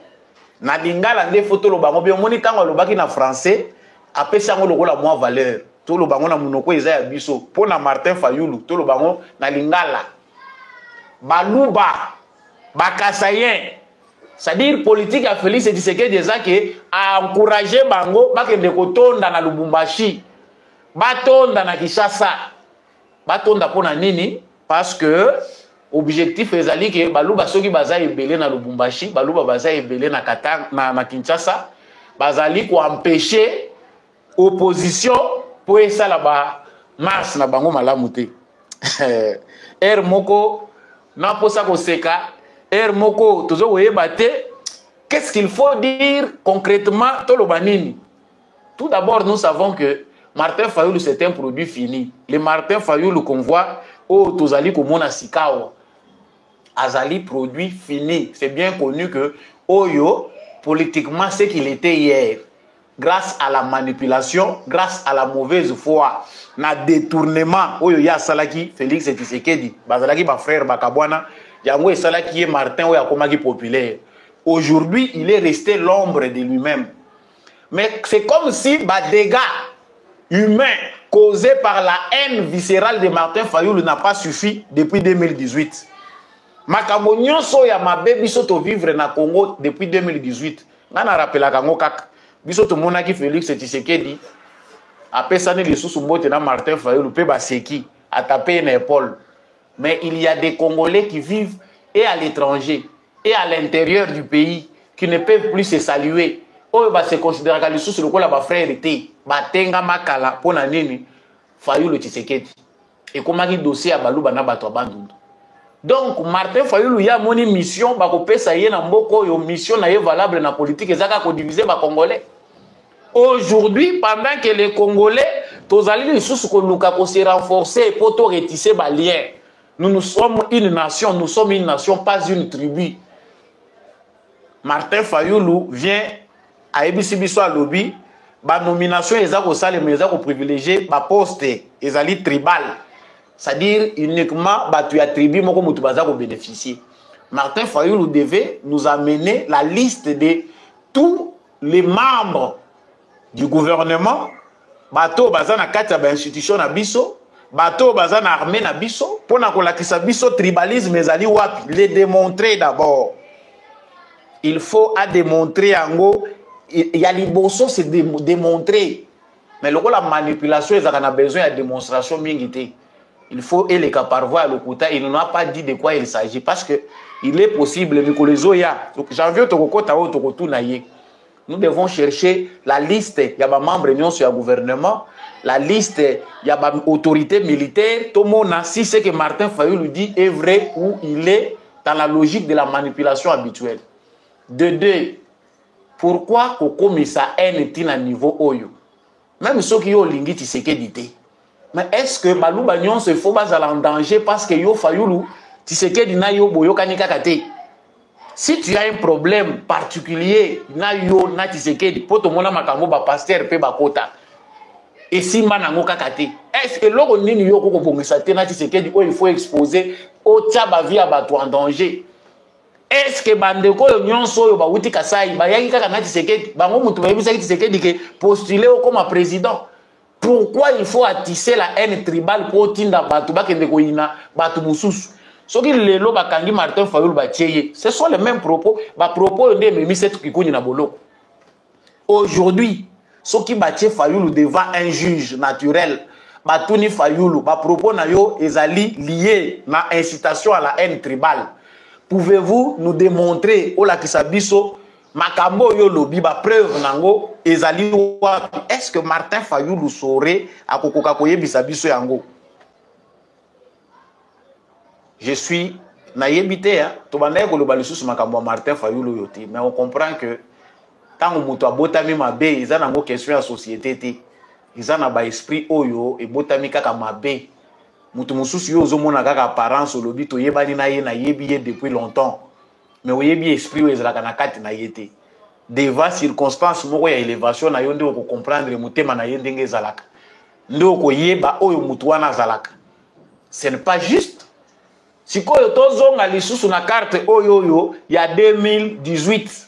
Na lingala nde photo lo bango bien moni tango lo baki na français apesa ngo lokola moins valeur. To lo bango na munoko eza ya biso pona Martin Fayulu to lo bango na lingala. Baluba bakasayen. C'est-à-dire politique a Félix Tshisekedi ezaki a encourager bango bakende kotonda na Lubumbashi. Batonda na Kinshasa. Batonda pona nini? Parce que objectif ezali ke baluba soki baza ebele na Lubumbashi, baluba baza ebele na Katanga na Kinshasa, bazali ko empêcher opposition pour esala ba marche na bango malamu te. Moko na posa ko seka, moko tozo koyeba te. Qu'est-ce qu'il faut dire concrètement toloba nini? Tout d'abord, nous savons que Martin Fayulu c'est un produit fini. Le Martin Fayulu qu'on voit au tozali komona sikawa azali produit fini. C'est bien connu que Oyo, politiquement, c'est qu'il était hier. Grâce à la manipulation, grâce à la mauvaise foi, na détournement, Oyo ya salaki, Félix Tshisekedi, bazalaki ba frère Bakabwana, yango salaki Martin Oyo akomaki populaire. Aujourd'hui, il est resté l'ombre de lui-même. Mais c'est comme si ba dégâts humains causés par la haine viscérale de Martin Fayulu n'a pas suffi depuis 2018. Makambo nyonso ya mabe biso to vivre na Congo depuis 2018. Ngana rappela kango kaka. Biso to monaki Félix Tshisekedi apesani lisusu mbote na Martin Fayulu pe baseki atapé na épaule. Mais il y a des Congolais qui vivent et à l'étranger et à l'intérieur du pays qui ne peuvent plus se saluer. Oyo ba se considérer ka lisusu lokola ba frère té, ba tenga makala pona nini Fayulu Tshisekedi. Et komaki dossier ya baluba na bato abandundu. Donc, Martin Fayulu y a moni mission, bako pesa yé na mboko yo mission na yé valable na politique, ezaka ko diviser ba Congolais. Aujourd'hui, pendant que les Congolais, tozali les sous ko luka ko se renforcer pour to retisser ba lien. Nous sommes une nation, pas une tribu. Martin Fayulu vient à Ebisibiso à lobby, ba nomination ezako sale mais ezako privilégié ba poste ezali tribal. C'est-à-dire uniquement batu attribué moko mutu bazako bénéficier. Martin Fayulu devait nous amener la liste de tous les membres du gouvernement, bato bazana kati ba institution na biso, bato bazana armée na biso, pona ko lakisa biso tribalisme ezali wapi, les démontrer d'abord. Il faut à démontrer ango, il y a liboso c'est démontrer. Mais le la manipulation ezaka na besoin de démonstration mingité. Il faut et les cas par voie à l'Okuta, il n'a pas dit de quoi il s'agit parce que il est possible janvier nous devons chercher la liste, il y a des membres sur le gouvernement, la liste, il y a des autorités militaires, tout le monde si ce que Martin Fayulu dit est vrai ou il est dans la logique de la manipulation habituelle. De deux, pourquoi Kokomisa haine à niveau Oyo? Même ceux qui ont lingi Tshisekedi. Mais est-ce que Balouba Nyon se faut pas en danger parce que yo Fayulu Tshisekedi na yo boyo kanika kate? Si tu as un problème particulier na yo na Tshisekedi poto mona makambo ba pasteur pe ba kota. Et si manango kakate, est-ce que loko nini yo ko bongisa te na Tshisekedi o il faut exposer au tchaba via bato en danger? Est-ce que bandeko yo nyonso yo ba wuti kasai ba yaki kaka na Tshisekedi bango mutu ba yebisa Tshisekedi ke postuler comme président? Pourquoi il faut attisser la haine tribale pour tinda batu bakende koina batu mususu? Ce qui le lo bakangi Martin Fayulu batieye, ce sont les mêmes propos, ba propos ndé memi cette kikuni na boloko. Aujourd'hui, ce qui batie Fayulu devant un juge naturel, batuni Fayulu, ba propos na yo ezali lié na incitation à la haine tribale. Pouvez-vous nous démontrer au la kisabiso makambo yo lobi ba preuve nango ezali wapi? Est-ce que Martin Fayulu saurait akokoka koyebisa biso yango? Je suis naïbité, hein. Tu vas dire que le balusus makambo Martin Fayulu yoti, mais on comprend que quand on muto botami mabe, ils ont une question à société, ils ont un esprit oyo et botami kaka mabe. Mutu mususu yo zomona kaka apparence lobi to yebani na ye na yebiye depuis longtemps, mais oyebi esprit oyo ezalaka na kati na yete. Devant circonstance moko ya élévation na yo nde ko comprendre mutema na ye ndenge ezalaka. Nde ko yeba oyo mutu wana azalaka. Ce n'est pas juste. Si ko yo tozonga lisusu na carte oyo ya 2018.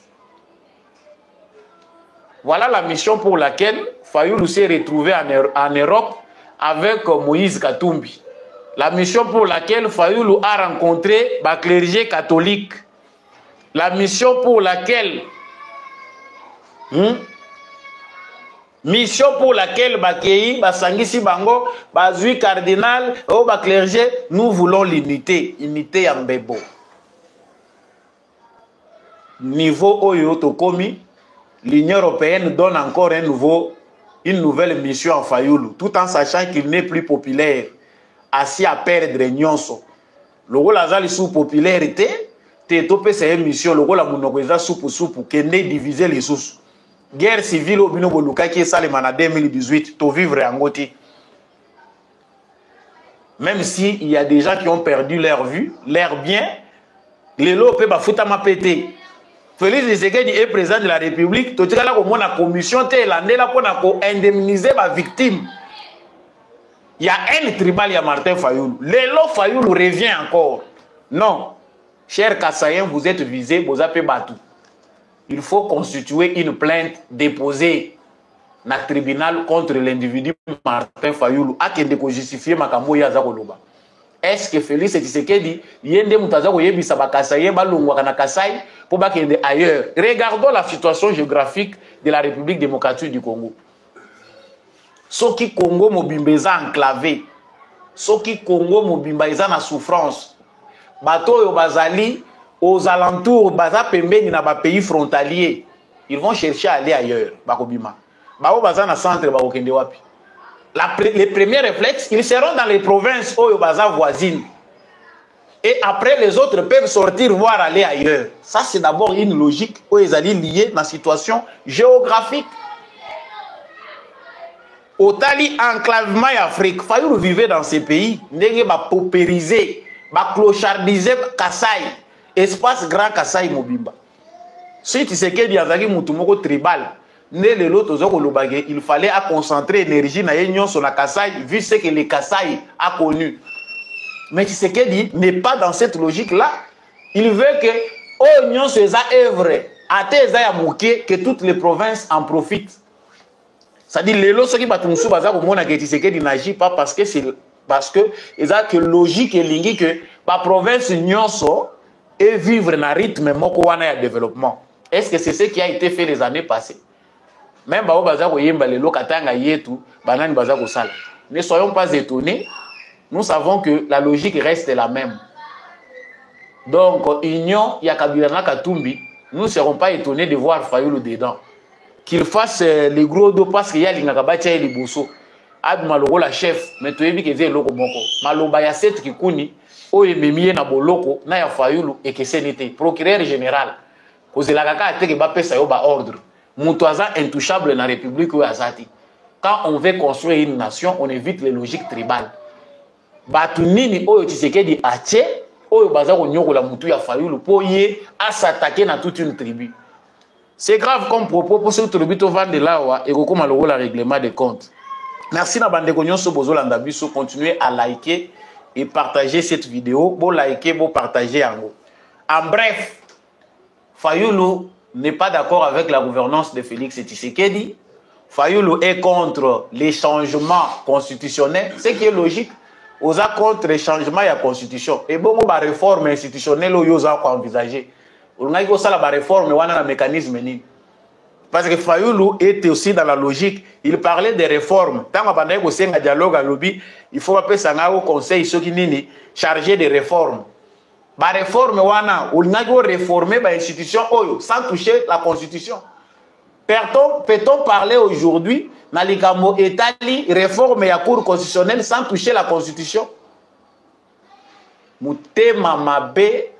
Voilà la mission pour laquelle Fayulu s'est retrouvé en Europe avec Moïse Katumbi. La mission pour laquelle Fayulu a rencontré le clergé catholique. La mission pour laquelle mission pour laquelle Bakei, Basangisi Bango, Bazui cardinal, au clergé, nous voulons l'unité, unité en Mbebo. Niveau Oyo Tokomi, l'Union européenne donne encore une nouvelle mission à Fayulu, tout en sachant qu'il n'est plus populaire, assis à perdre nyonso. Le rôle azali sous popularité, te topé c'est une mission, le rôle a monokoisa soupe qui est diviser les sous. Guerre civile au bino boluka qui est salement en 2018, to vivre en Goti. Même s'il y a des gens qui ont perdu leur vue, leur bien, les lots peuvent foutre ma pété. Félix Tshisekedi est président de la République, tout là comme la commission télé là pour indemniser ma victime. Il y a un tribal, il y a Martin Fayulu. L'élo Fayulu revient encore. Non, chers Kassaïens, vous êtes visés, vous avez battu. Il faut constituer une plainte déposée dans le tribunal contre l'individu Martin Fayulu. A qui est justifié makambo ya zakoloba. Est-ce que Félix Tshisekedi yende mutaza koyebisa ba Kassaïen ba longwa kana Kasai pour ba kende ailleurs? Regardons la situation géographique de la République démocratique du Congo. Soki Congo mobimba enclavé, soki Congo mobimba eza na souffrance, bato yo bazali aux alentours baza pembeni na ba pays frontaliers, ils vont chercher à aller ailleurs, bakobima. Bao baza na centre bakokende wapi? Les premiers réflexes, ils seront dans les provinces oyo baza voisines. Et après les autres peuvent sortir voir aller ailleurs. Ça c'est d'abord une logique où ils allaient lier dans la situation géographique. Au tali enclavement Afrique, Fayulu vivait dans ces pays, ndenge ba paupériser, ba clochardiser Kasai, espace grand Kasai mobimba. Si tu sais que diazaki mutu moko tribal, né le lot aux olobage, il fallait à concentrer énergie na yenyon sur la Kasai vu ce que les Kasai a connu. Mais tu sais que n'est pas dans cette logique là. Il veut que Oignon se œuvre à Teza Mouké que toutes les provinces en profitent. C'est-à-dire les lots qui battent sous bazar au monde a été que n'agit pas parce que c'est que logique et lingi que la province nyonso et vivre dans rythme moko wana de développement. Est-ce que c'est ce qui a été fait les années passées? Même ba bazar ko yemba les lots katanga yetu banani bazar ko sala. Ne soyons pas étonnés. Nous savons que la logique reste la même. Donc union ya Kabila na Katumbi, nous ne serons pas étonnés de voir Fayulu dedans. Qu'il fasse les gros dos parce qu'il y a l'ingakabatia et les bousseaux. Ad maloko la chef, mais tu es bien que c'est loko moko. Maloba ya set kikuni, o ememiye na boloko, na ya Fayulu et que c'est n'était. Procureur général, cause la kaka a teke ba pesa yo ba ordre. Moutouaza intouchable na République ou azati. Quand on veut construire une nation, on évite les logiques tribales. Batu nini oyo Tshisekedi ache, oyo baza ko nyokola mutu ya Fayulu po ye a s'attaquer na toute une tribu. C'est grave comme propos pour ce tribu to vendre là et comme le règlement des comptes. Merci na bande ko nyonso bozolanda biso, continuez à liker et partager cette vidéo, bon liker, bon partager en gros. En bref, Fayulu n'est pas d'accord avec la gouvernance de Félix Tshisekedi. Fayulu est contre les changements constitutionnels, ce qui est logique. Aux contre les changements de la constitution. Et bon, la réforme institutionnelle, ils ont envisagé. On a dit que la réforme, on a un mécanisme. Parce que Fayulu était aussi dans la logique. Il parlait des réformes. Tant qu'on a un dialogue à lobby, il faut appeler ça au conseil, ceux qui sont chargés des réformes. Ba réforme wana, on a réformer ba institution oyo sans toucher la constitution. Peut-on parler aujourd'hui dans les gamos étali réforme ya cour constitutionnelle sans toucher la constitution? Mutema mabe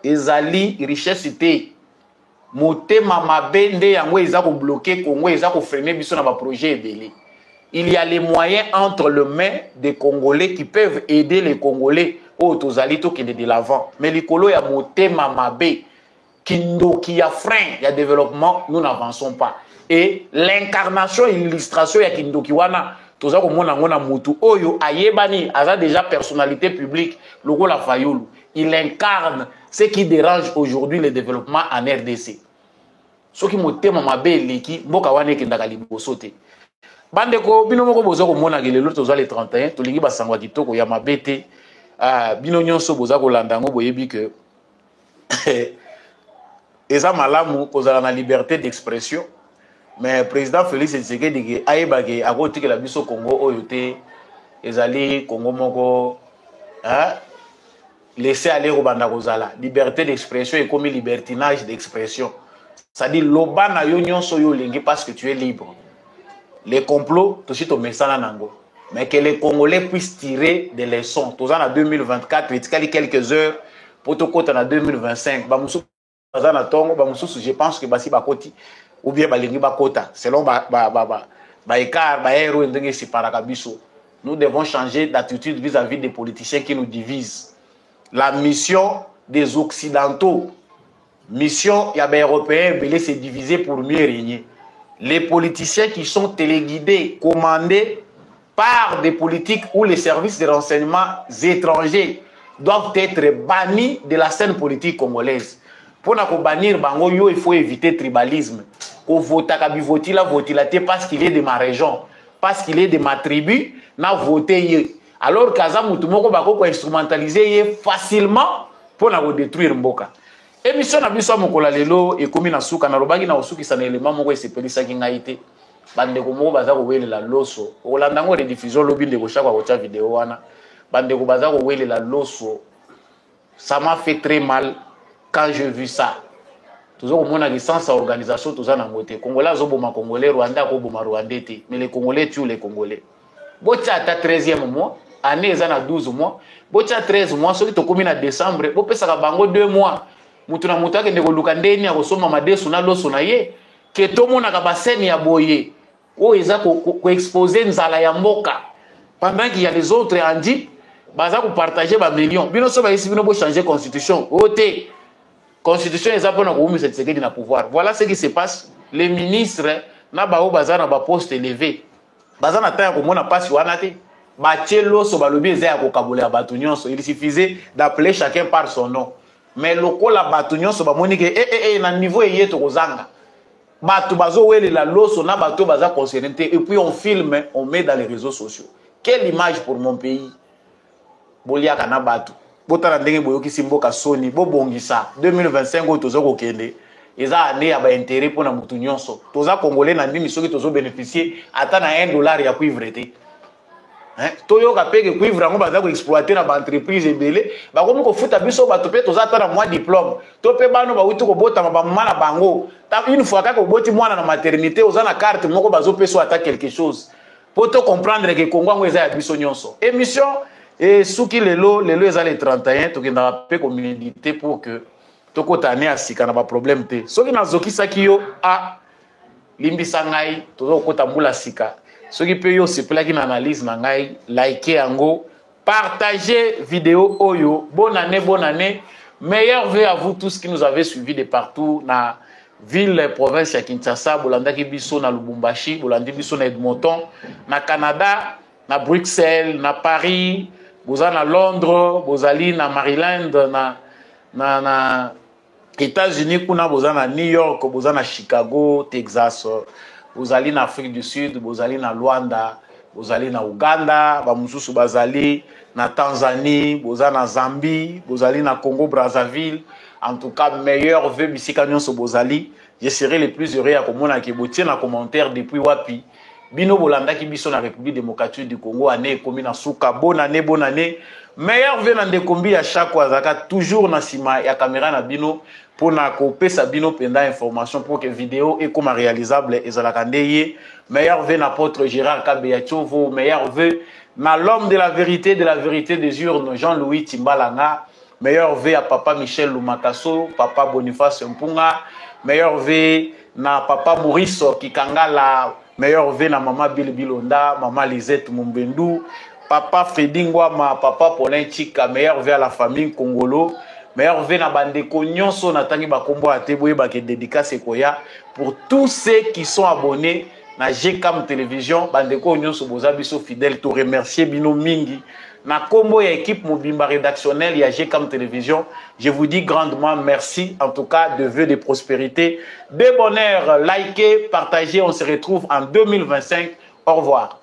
ezali richesse te. Mutema mabe nde yango eza ko bloquer Congo, eza ko freiner biso na ba projet ebele. Il y a les moyens entre les mains des Congolais qui peuvent aider les Congolais au tozalito qui est de l'avant. Mais les Colo ya mutema mabe qui a frein, il y a développement, nous n'avançons pas. Et l'incarnation et l'illustration ya Kindoki wana toza ko mona ngona mutu oyo ayebani aza déjà personnalité publique logo la Fayulu. Il incarne ce qui dérange aujourd'hui le développement en RDC. Ce qui motema mabe leki mboka wana ekendaka liboso te. Bandeko bino moko boza ko mona ke lelo toza le 31 tolingi basangwa kitoko ya mabe te. Bino nyonso boza ko landa ngo boyebi que eza malamu kozala na liberté d'expression. Mais président Félix Tshisekedi ayebaki akotikela biso Congo oyo te ezali Congo moko laisser aller au banda kozala liberté d'expression et comme libertinage d'expression. C'est-à-dire lobana yo nyonso yo lengi parce que tu es libre. Les complots to sito mesana nango. Mais que les Congolais puissent tirer des leçons. Tous en 2024, etikali quelques heures pour to kota na 2025. Ba musu bazana tongo ba musu je pense que basi bakoti ou bien balingi bakota selon ba écart ba héros ndenge siparaka biso. Nous devons changer d'attitude vis-à-vis des politiciens qui nous divisent. La mission des occidentaux, mission ya ba européens belé se diviser pour mieux régner. Les politiciens qui sont téléguidés, commandés par des politiques ou les services de renseignement étrangers doivent être bannis de la scène politique congolaise. Pour bannir bango yo, il faut éviter le tribalisme. Ko vota kabivoti la votilate parce qu'il est de ma région, parce qu'il est de ma tribu, na voté ye. Alors kaza mutu moko bako ko instrumentaliser ye facilement pour na détruire mboka. Émission na biso mokola lelo ekomi na suka na lobaki na osuki sana élément moko esepelisa ki ngaite. Bandeko moko baza ko welela loso. Olanda ngo rediffusion lobi ndeko shaka ko tia vidéo wana. Bandeko baza ko welela loso. Ça m'a fait très mal quand j'ai vu ça. Toujours au monde sans organisation tous en angoté. Congolais zoboma Congolais, Rwanda ko boma Rwandais te. Mais les Congolais tuent les Congolais. Botia ata 13e mois, année ezana 12 mois. Botia 13 mois, soki to komi na décembre, bo pesa ka bango 2 mois. Mutu na mutu akende koluka ndeni akosoma madesu na loso na ye. Ke tomona ka baseni ya boye. O eza ko exposer nzala ya mboka. Pendant qu'il y a les autres en dit baza ko partager ba millions. Bino so ba isi bino bo changer constitution. Ote constitution eza pona ko umisa Tshisekedi na pouvoir. Voilà ce qui se passe. Les ministres na ba o baza na ba poste élevé. Baza na taya ko mona pasi wana te. Ba tchelo so ba lobi eza ya ko kabola batu nyonso. Il suffisait d'appeler chacun par son nom. Mais lokola batu nyonso ba moni ke na niveau yé to kozanga. Batu bazo wele la loso na batu baza concerné et puis on filme, on met dans les réseaux sociaux. Quelle image pour mon pays? Boliaka na batu. Botala ndenge boyoki simboka soni bo bongisa 2025 o tozo ko kende. Eza année ya ba intérêt pour na mutu nyonso. Toza congolais na ndimi soki tozo bénéficier ata na $1 ya cuivre te. Toyoka peke cuivre ngo baza ko exploiter na ba entreprise ebele ba komi ko futa biso bato pe toza ata na moi diplôme. To pe bano ba witu ko bota ba mama bango. Une fois ka ko boti mwana na maternité oza na carte moko bazo peso ata quelque chose. Pour te comprendre que Congo ngo eza ya biso nyonso. Émission et souki lelo eza le 31 to kenda pe communauté pour que to kotane asika na ba problème te. Soki na zokisa kiyo a limbisa ngai to kota mbula sika. Ceux qui peuvent se plaquer une analyse, likez ango, partagez vidéo oyo. Bonne année. Meilleurs vœux à vous tous qui nous avez suivis de partout na ville province ya Kinshasa, bolanda ki biso na Lubumbashi, bolandi biso na Edmonton, na Canada, na Bruxelles, na Paris, boza na Londres, bozali na Maryland, na États-Unis kuna boza na New York, boza na Chicago, Texas. Bozali na Afrique du Sud, bozali na Luanda, bozali na Uganda, bamususu bazali na Tanzanie, bozali na Zambie, bozali na Congo Brazzaville. En tout cas, meilleur vœu bisika nyonso bozali. Je serai le plus heureux à komona ke botie na commentaire depuis wapi. Bino bolanda ki biso na République démocratique du Congo année komi na suka bonne année. meilleur vœu na ndekombi à chaque fois zaka toujours na sima ya caméra na bino pour na couper sa bino penda information pour que vidéo et comme réalisable ezalaka ndeye. Meilleur vœu na apôtre Gérard Kabeyachovo, meilleur vœu na l'homme de la vérité des urnes Jean-Louis Timbalanga, meilleur vœu à papa Michel Lumakaso, papa Boniface Mpunga, meilleur vœu na papa Maurice Kikangala, meilleur vœu na maman Bill Bilonda, maman Lisette Mumbendu, papa Freddy Ngwama, papa Paulin Chika, meilleur vœu à la famille Congolo, meilleur vœu na bandeko nyonso na tangi bakombo ateboye bake dédicace koya pour tous ceux qui sont abonnés na GCAM Télévision, bandeko nyonso boza biso fidèle to remercier bino mingi na kombo ya équipe mobimba rédactionnelle ya GCAM Télévision. Je vous dis grandement merci, en tout cas de vœux de prospérité, de bonheur. Likez, partagez, on se retrouve en 2025. Au revoir.